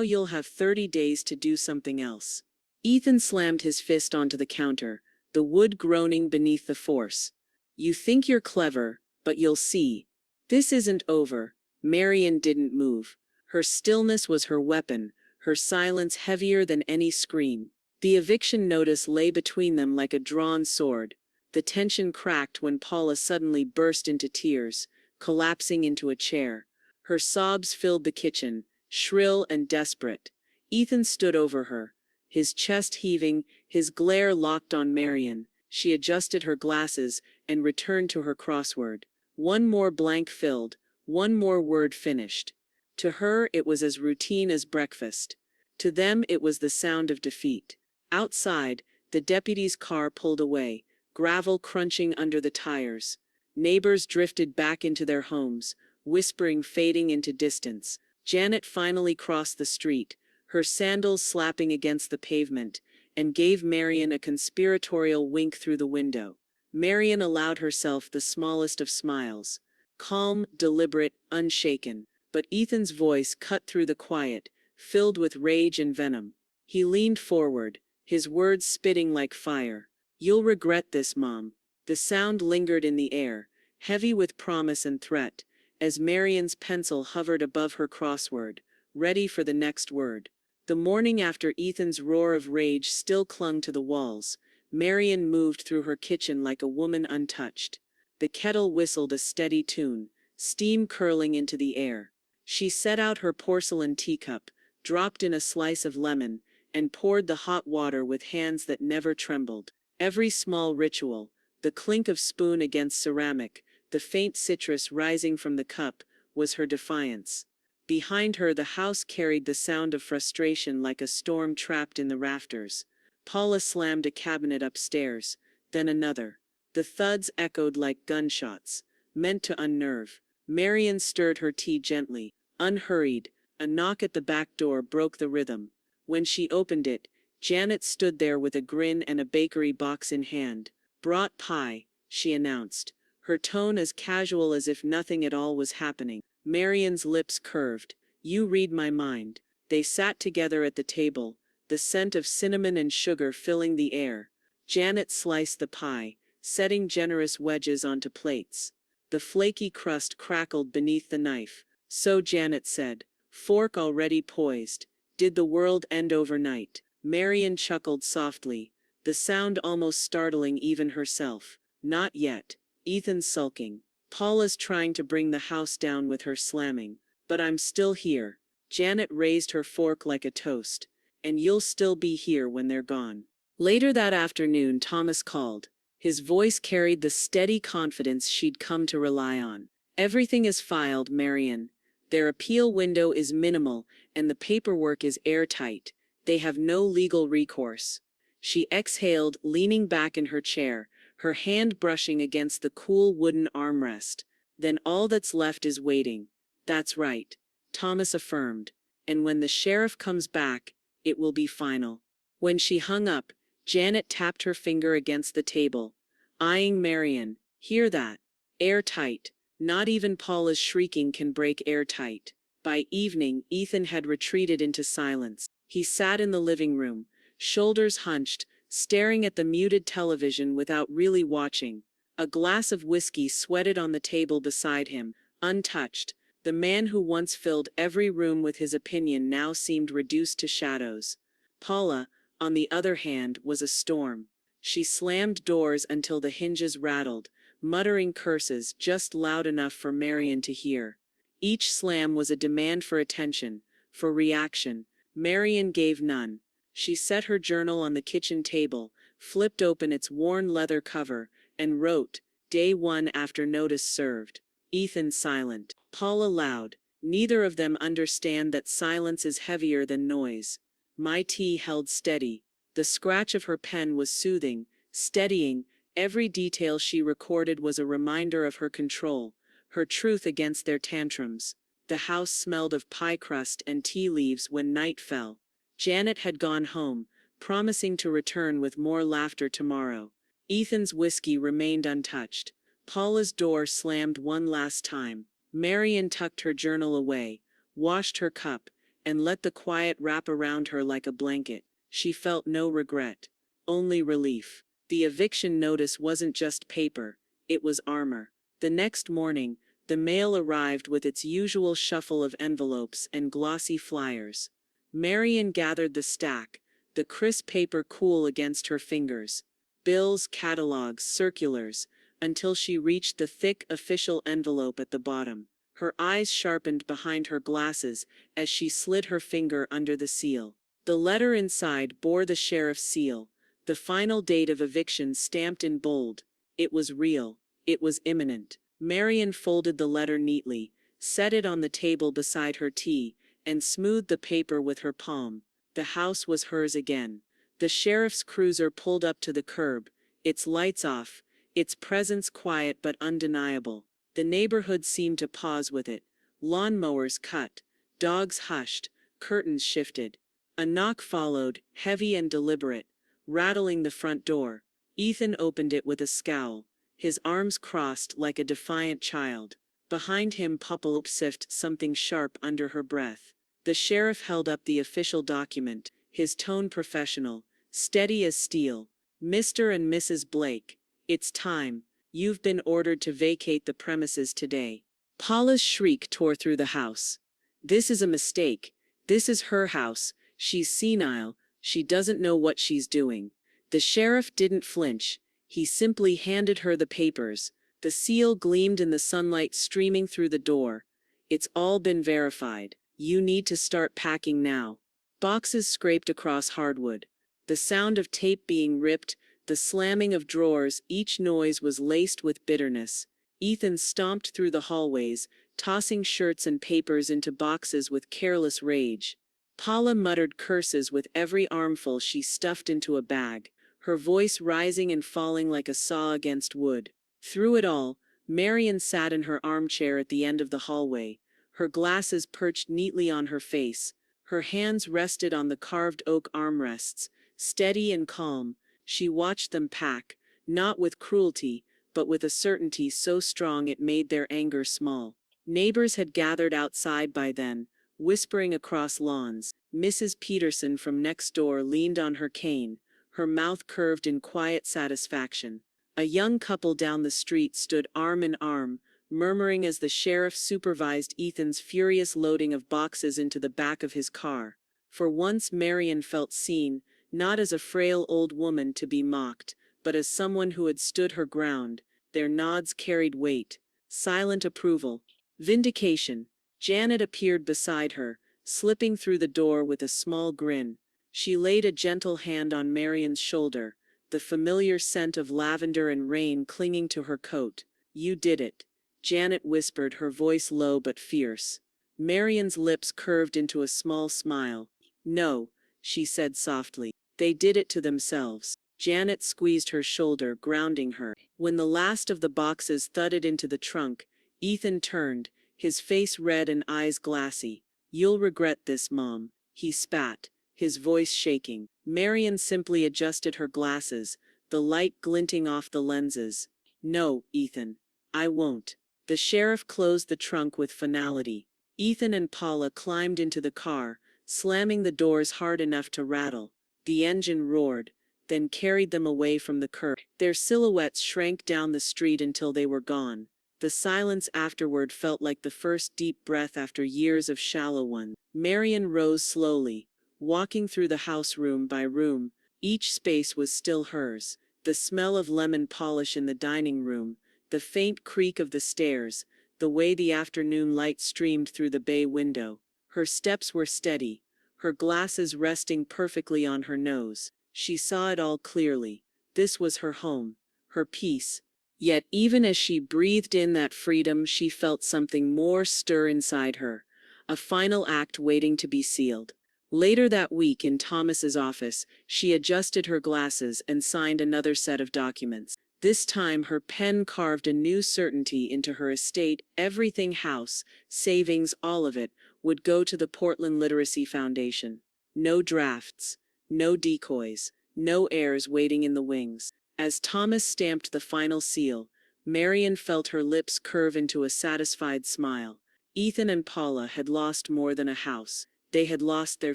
A: you'll have 30 days to do something else." Ethan slammed his fist onto the counter, the wood groaning beneath the force. "You think you're clever, but you'll see. This isn't over." Marian didn't move. Her stillness was her weapon, her silence heavier than any scream. The eviction notice lay between them like a drawn sword. The tension cracked when Paula suddenly burst into tears, collapsing into a chair. Her sobs filled the kitchen, shrill and desperate. Ethan stood over her, his chest heaving, his glare locked on Marian. She adjusted her glasses and returned to her crossword. One more blank filled, one more word finished. To her it was as routine as breakfast. To them it was the sound of defeat. Outside, the deputy's car pulled away, gravel crunching under the tires. Neighbors drifted back into their homes, whispering fading into distance. Janet finally crossed the street, her sandals slapping against the pavement, and gave Marian a conspiratorial wink through the window. Marian allowed herself the smallest of smiles. Calm, deliberate, unshaken. But Ethan's voice cut through the quiet, filled with rage and venom. He leaned forward, his words spitting like fire. "You'll regret this, Mom." The sound lingered in the air, heavy with promise and threat, as Marian's pencil hovered above her crossword, ready for the next word. The morning after Ethan's roar of rage still clung to the walls, Marian moved through her kitchen like a woman untouched. The kettle whistled a steady tune, steam curling into the air. She set out her porcelain teacup, dropped in a slice of lemon, and poured the hot water with hands that never trembled. Every small ritual, the clink of spoon against ceramic, the faint citrus rising from the cup, was her defiance. Behind her the house carried the sound of frustration like a storm trapped in the rafters. Paula slammed a cabinet upstairs, then another. The thuds echoed like gunshots, meant to unnerve. Marian stirred her tea gently, unhurried. A knock at the back door broke the rhythm. When she opened it, Janet stood there with a grin and a bakery box in hand. "Brought pie," she announced, her tone as casual as if nothing at all was happening. Marian's lips curved. "You read my mind." They sat together at the table, the scent of cinnamon and sugar filling the air. Janet sliced the pie, setting generous wedges onto plates. The flaky crust crackled beneath the knife. "So," Janet said, fork already poised, "did the world end overnight?" Marian chuckled softly, the sound almost startling even herself. "Not yet." Ethan's sulking. "Paula's trying to bring the house down with her slamming. But I'm still here." Janet raised her fork like a toast. "And you'll still be here when they're gone." Later that afternoon, Thomas called. His voice carried the steady confidence she'd come to rely on. "Everything is filed, Marian. Their appeal window is minimal, and the paperwork is airtight. They have no legal recourse." She exhaled, leaning back in her chair, her hand brushing against the cool wooden armrest. "Then all that's left is waiting." "That's right," Thomas affirmed. "And when the sheriff comes back, It will be final. When she hung up, Janet tapped her finger against the table, eyeing Marion. Hear that? Airtight. Not even Paula's shrieking can break airtight. By evening, Ethan had retreated into silence. He sat in the living room, shoulders hunched, staring at the muted television without really watching. A glass of whiskey sweated on the table beside him, untouched. The man who once filled every room with his opinion now seemed reduced to shadows. Paula, on the other hand, was a storm. She slammed doors until the hinges rattled, muttering curses just loud enough for Marion to hear. Each slam was a demand for attention, for reaction. Marion gave none. She set her journal on the kitchen table, flipped open its worn leather cover, and wrote, "Day 1 after notice served." Ethan silent. Paula loud. Neither of them understand that silence is heavier than noise. My tea held steady. The scratch of her pen was soothing, steadying. Every detail she recorded was a reminder of her control, her truth against their tantrums. The house smelled of pie crust and tea leaves when night fell. Janet had gone home, promising to return with more laughter tomorrow. Ethan's whiskey remained untouched. Paula's door slammed one last time. Marion tucked her journal away, washed her cup, and let the quiet wrap around her like a blanket. She felt no regret, only relief. The eviction notice wasn't just paper, it was armor. The next morning, the mail arrived with its usual shuffle of envelopes and glossy flyers. Marion gathered the stack, the crisp paper cool against her fingers. Bills, catalogs, circulars, until she reached the thick official envelope at the bottom. Her eyes sharpened behind her glasses as she slid her finger under the seal. The letter inside bore the sheriff's seal, the final date of eviction stamped in bold. It was real. It was imminent. Marion folded the letter neatly, set it on the table beside her tea, and smoothed the paper with her palm. The house was hers again. The sheriff's cruiser pulled up to the curb, its lights off, its presence quiet but undeniable. The neighborhood seemed to pause with it. Lawnmowers cut, dogs hushed, curtains shifted. A knock followed, heavy and deliberate, rattling the front door. Ethan opened it with a scowl, his arms crossed like a defiant child. Behind him Popple sniffed something sharp under her breath. The sheriff held up the official document, his tone professional, steady as steel. "Mr. and Mrs. Blake, it's time. You've been ordered to vacate the premises today." Paula's shriek tore through the house. "This is a mistake. This is her house. She's senile. She doesn't know what she's doing." The sheriff didn't flinch. He simply handed her the papers. The seal gleamed in the sunlight streaming through the door. "It's all been verified. You need to start packing now." Boxes scraped across hardwood. The sound of tape being ripped, the slamming of drawers, each noise was laced with bitterness. Ethan stomped through the hallways, tossing shirts and papers into boxes with careless rage. Paula muttered curses with every armful she stuffed into a bag, her voice rising and falling like a saw against wood. Through it all, Marion sat in her armchair at the end of the hallway, her glasses perched neatly on her face. Her hands rested on the carved oak armrests, steady and calm. She watched them pack, not with cruelty, but with a certainty so strong it made their anger small. Neighbors had gathered outside by then, whispering across lawns. Mrs. Peterson from next door leaned on her cane, her mouth curved in quiet satisfaction. A young couple down the street stood arm in arm, murmuring as the sheriff supervised Ethan's furious loading of boxes into the back of his car. For once Marion felt seen, not as a frail old woman to be mocked, but as someone who had stood her ground. Their nods carried weight, silent approval, vindication. Janet appeared beside her, slipping through the door with a small grin. She laid a gentle hand on Marion's shoulder, the familiar scent of lavender and rain clinging to her coat. "You did it," Janet whispered, her voice low but fierce. Marion's lips curved into a small smile. "No," she said softly. "They did it to themselves." Janet squeezed her shoulder, grounding her. When the last of the boxes thudded into the trunk, Ethan turned, his face red and eyes glassy. "You'll regret this, Mom," he spat, his voice shaking. Marian simply adjusted her glasses, the light glinting off the lenses. "No, Ethan. I won't." The sheriff closed the trunk with finality. Ethan and Paula climbed into the car, slamming the doors hard enough to rattle. The engine roared, then carried them away from the curb. Their silhouettes shrank down the street until they were gone. The silence afterward felt like the first deep breath after years of shallow ones. Marian rose slowly, walking through the house room by room. Each space was still hers. The smell of lemon polish in the dining room, the faint creak of the stairs, the way the afternoon light streamed through the bay window. Her steps were steady, her glasses resting perfectly on her nose. She saw it all clearly. This was her home, her peace. Yet even as she breathed in that freedom, she felt something more stir inside her, a final act waiting to be sealed. Later that week in Thomas's office, she adjusted her glasses and signed another set of documents. This time her pen carved a new certainty into her estate. Everything, house, savings, all of it, would go to the Portland Literacy Foundation. No drafts, no decoys, no heirs waiting in the wings. As Thomas stamped the final seal, Marian felt her lips curve into a satisfied smile. Ethan and Paula had lost more than a house. They had lost their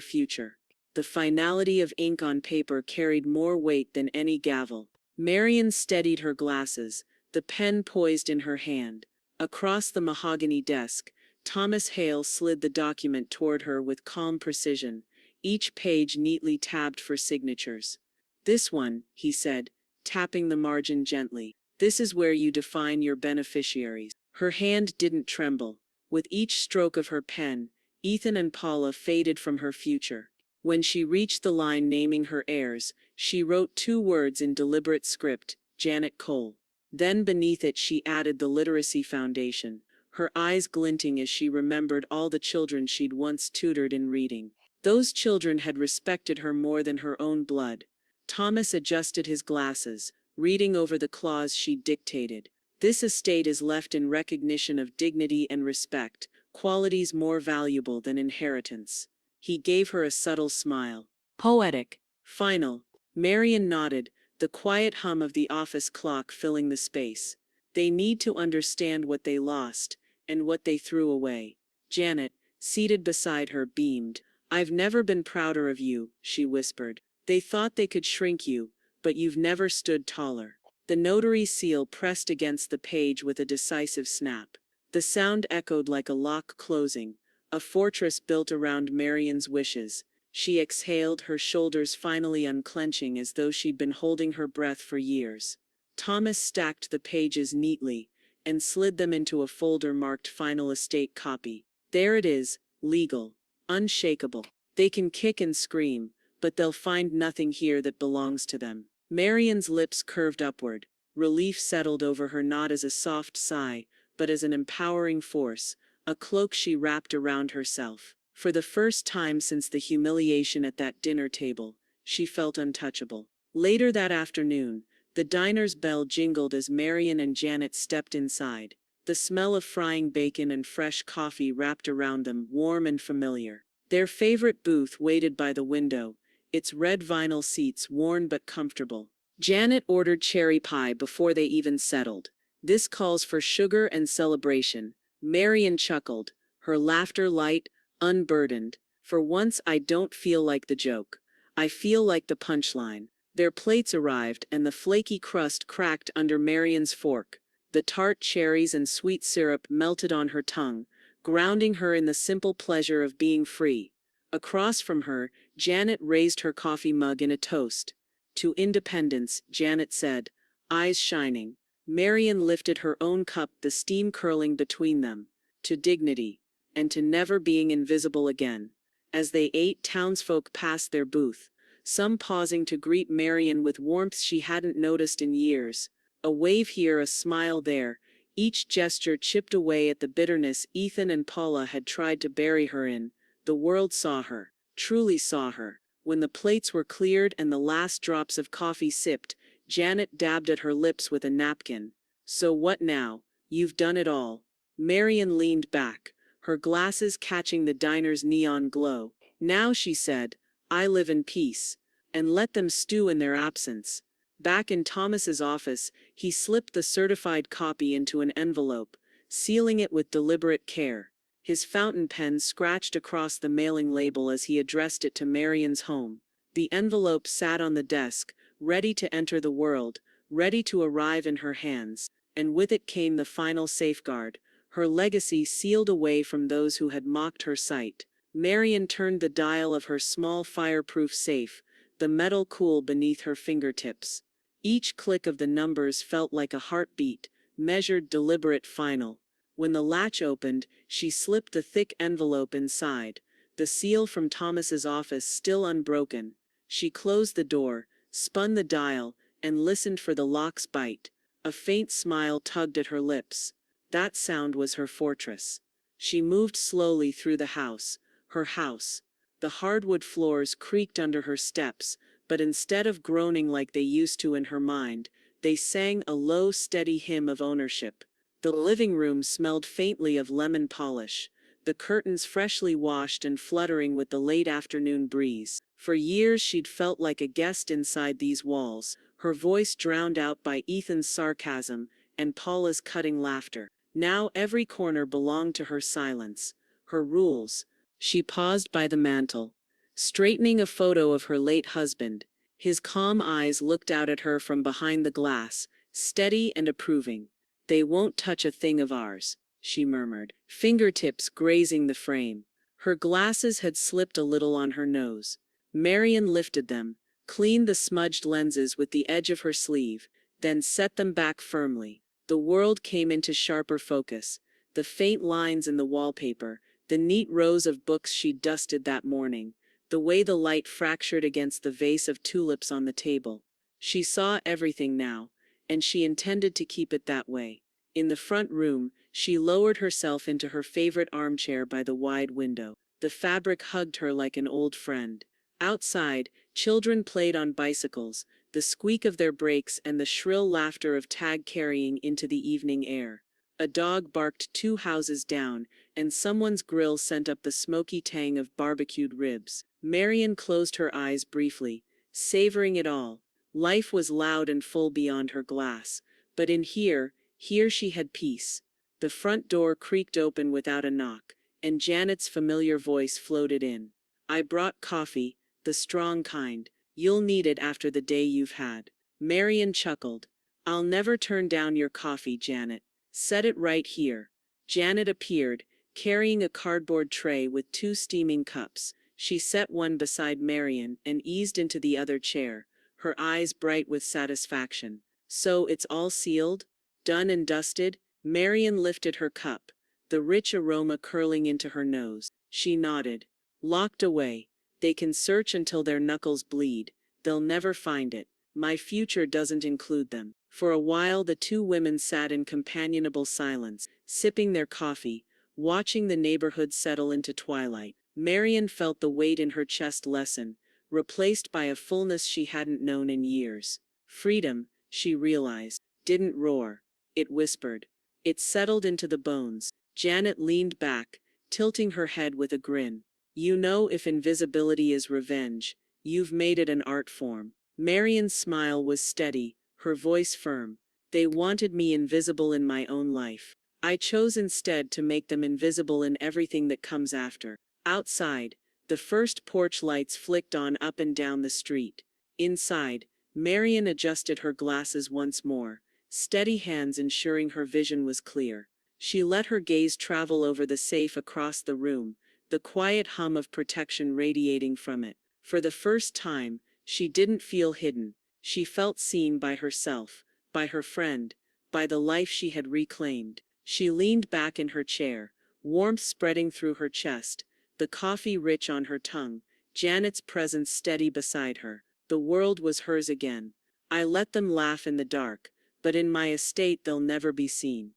A: future. The finality of ink on paper carried more weight than any gavel. Marian steadied her glasses, the pen poised in her hand. Across the mahogany desk, Thomas Hale slid the document toward her with calm precision, each page neatly tabbed for signatures. "This one," he said, tapping the margin gently. "This is where you define your beneficiaries." Her hand didn't tremble. With each stroke of her pen, Ethan and Paula faded from her future. When she reached the line naming her heirs, she wrote 2 words in deliberate script, Janet Cole. Then beneath it she added the Literacy Foundation, her eyes glinting as she remembered all the children she'd once tutored in reading. Those children had respected her more than her own blood. Thomas adjusted his glasses, reading over the clause she dictated. "This estate is left in recognition of dignity and respect, qualities more valuable than inheritance." He gave her a subtle smile. "Poetic." "Final." Marian nodded, the quiet hum of the office clock filling the space. "They need to understand what they lost, and what they threw away." Janet, seated beside her, beamed. "I've never been prouder of you," she whispered. "They thought they could shrink you, but you've never stood taller." The notary's seal pressed against the page with a decisive snap. The sound echoed like a lock closing, a fortress built around Marian's wishes. She exhaled, her shoulders finally unclenching as though she'd been holding her breath for years. Thomas stacked the pages neatly and slid them into a folder marked Final Estate Copy. "There it is, legal, unshakable. They can kick and scream, but they'll find nothing here that belongs to them." Marian's lips curved upward. Relief settled over her, not as a soft sigh, but as an empowering force, a cloak she wrapped around herself. For the first time since the humiliation at that dinner table, she felt untouchable. Later that afternoon, the diner's bell jingled as Marian and Janet stepped inside. The smell of frying bacon and fresh coffee wrapped around them, warm and familiar. Their favorite booth waited by the window, its red vinyl seats worn but comfortable. Janet ordered cherry pie before they even settled. "This calls for sugar and celebration." Marian chuckled, her laughter light, unburdened. "For once I don't feel like the joke. I feel like the punchline." Their plates arrived and the flaky crust cracked under Marian's fork. The tart cherries and sweet syrup melted on her tongue, grounding her in the simple pleasure of being free. Across from her, Janet raised her coffee mug in a toast. "To independence," Janet said, eyes shining. Marian lifted her own cup, the steam curling between them. "To dignity, and to never being invisible again." As they ate, townsfolk passed their booth, some pausing to greet Marian with warmth she hadn't noticed in years. A wave here, a smile there, each gesture chipped away at the bitterness Ethan and Paula had tried to bury her in. The world saw her, truly saw her. When the plates were cleared and the last drops of coffee sipped, Janet dabbed at her lips with a napkin. "So what now? You've done it all." Marian leaned back, her glasses catching the diner's neon glow. "Now," she said, I live in peace. And let them stew in their absence. Back in Thomas's office, he slipped the certified copy into an envelope, sealing it with deliberate care. His fountain pen scratched across the mailing label as he addressed it to Marian's home. The envelope sat on the desk, ready to enter the world, ready to arrive in her hands, and with it came the final safeguard, her legacy sealed away from those who had mocked her sight. Marian turned the dial of her small fireproof safe, the metal cool beneath her fingertips. Each click of the numbers felt like a heartbeat, measured, deliberate, final. When the latch opened, she slipped the thick envelope inside, the seal from Thomas's office still unbroken. She closed the door, spun the dial, and listened for the lock's bite. A faint smile tugged at her lips. That sound was her fortress. She moved slowly through the house, her house. The hardwood floors creaked under her steps, but instead of groaning like they used to in her mind, they sang a low, steady hymn of ownership. The living room smelled faintly of lemon polish, the curtains freshly washed and fluttering with the late afternoon breeze. For years she'd felt like a guest inside these walls, her voice drowned out by Ethan's sarcasm and Paula's cutting laughter. Now every corner belonged to her silence, her rules. She paused by the mantel, straightening a photo of her late husband. His calm eyes looked out at her from behind the glass, steady and approving. "They won't touch a thing of ours," she murmured, fingertips grazing the frame. Her glasses had slipped a little on her nose. Marian lifted them, cleaned the smudged lenses with the edge of her sleeve, then set them back firmly. The world came into sharper focus, the faint lines in the wallpaper, the neat rows of books she'd dusted that morning, the way the light fractured against the vase of tulips on the table. She saw everything now, and she intended to keep it that way. In the front room, she lowered herself into her favorite armchair by the wide window. The fabric hugged her like an old friend. Outside, children played on bicycles, the squeak of their brakes and the shrill laughter of Tag carrying into the evening air. A dog barked 2 houses down, and someone's grill sent up the smoky tang of barbecued ribs. Marian closed her eyes briefly, savoring it all. Life was loud and full beyond her glass, but in here she had peace. The front door creaked open without a knock, and Janet's familiar voice floated in. "I brought coffee, the strong kind. You'll need it after the day you've had." Marian chuckled. "I'll never turn down your coffee, Janet. Set it right here." Janet appeared, carrying a cardboard tray with 2 steaming cups. She set one beside Marian and eased into the other chair, her eyes bright with satisfaction. "So it's all sealed? Done and dusted?" Marian lifted her cup, the rich aroma curling into her nose. She nodded. "Locked away. They can search until their knuckles bleed. They'll never find it. My future doesn't include them." For a while the 2 women sat in companionable silence, sipping their coffee, watching the neighborhood settle into twilight. Marian felt the weight in her chest lessen, replaced by a fullness she hadn't known in years. Freedom, she realized, didn't roar. It whispered. It settled into the bones. Janet leaned back, tilting her head with a grin. "You know, if invisibility is revenge, you've made it an art form." Marian's smile was steady, her voice firm. "They wanted me invisible in my own life. I chose instead to make them invisible in everything that comes after." Outside, the first porch lights flicked on up and down the street. Inside, Marian adjusted her glasses once more, steady hands ensuring her vision was clear. She let her gaze travel over the safe across the room, the quiet hum of protection radiating from it. For the first time, she didn't feel hidden. She felt seen by herself, by her friend, by the life she had reclaimed. She leaned back in her chair, warmth spreading through her chest, the coffee rich on her tongue, Janet's presence steady beside her. The world was hers again. "I let them laugh in the dark, but in my estate they'll never be seen."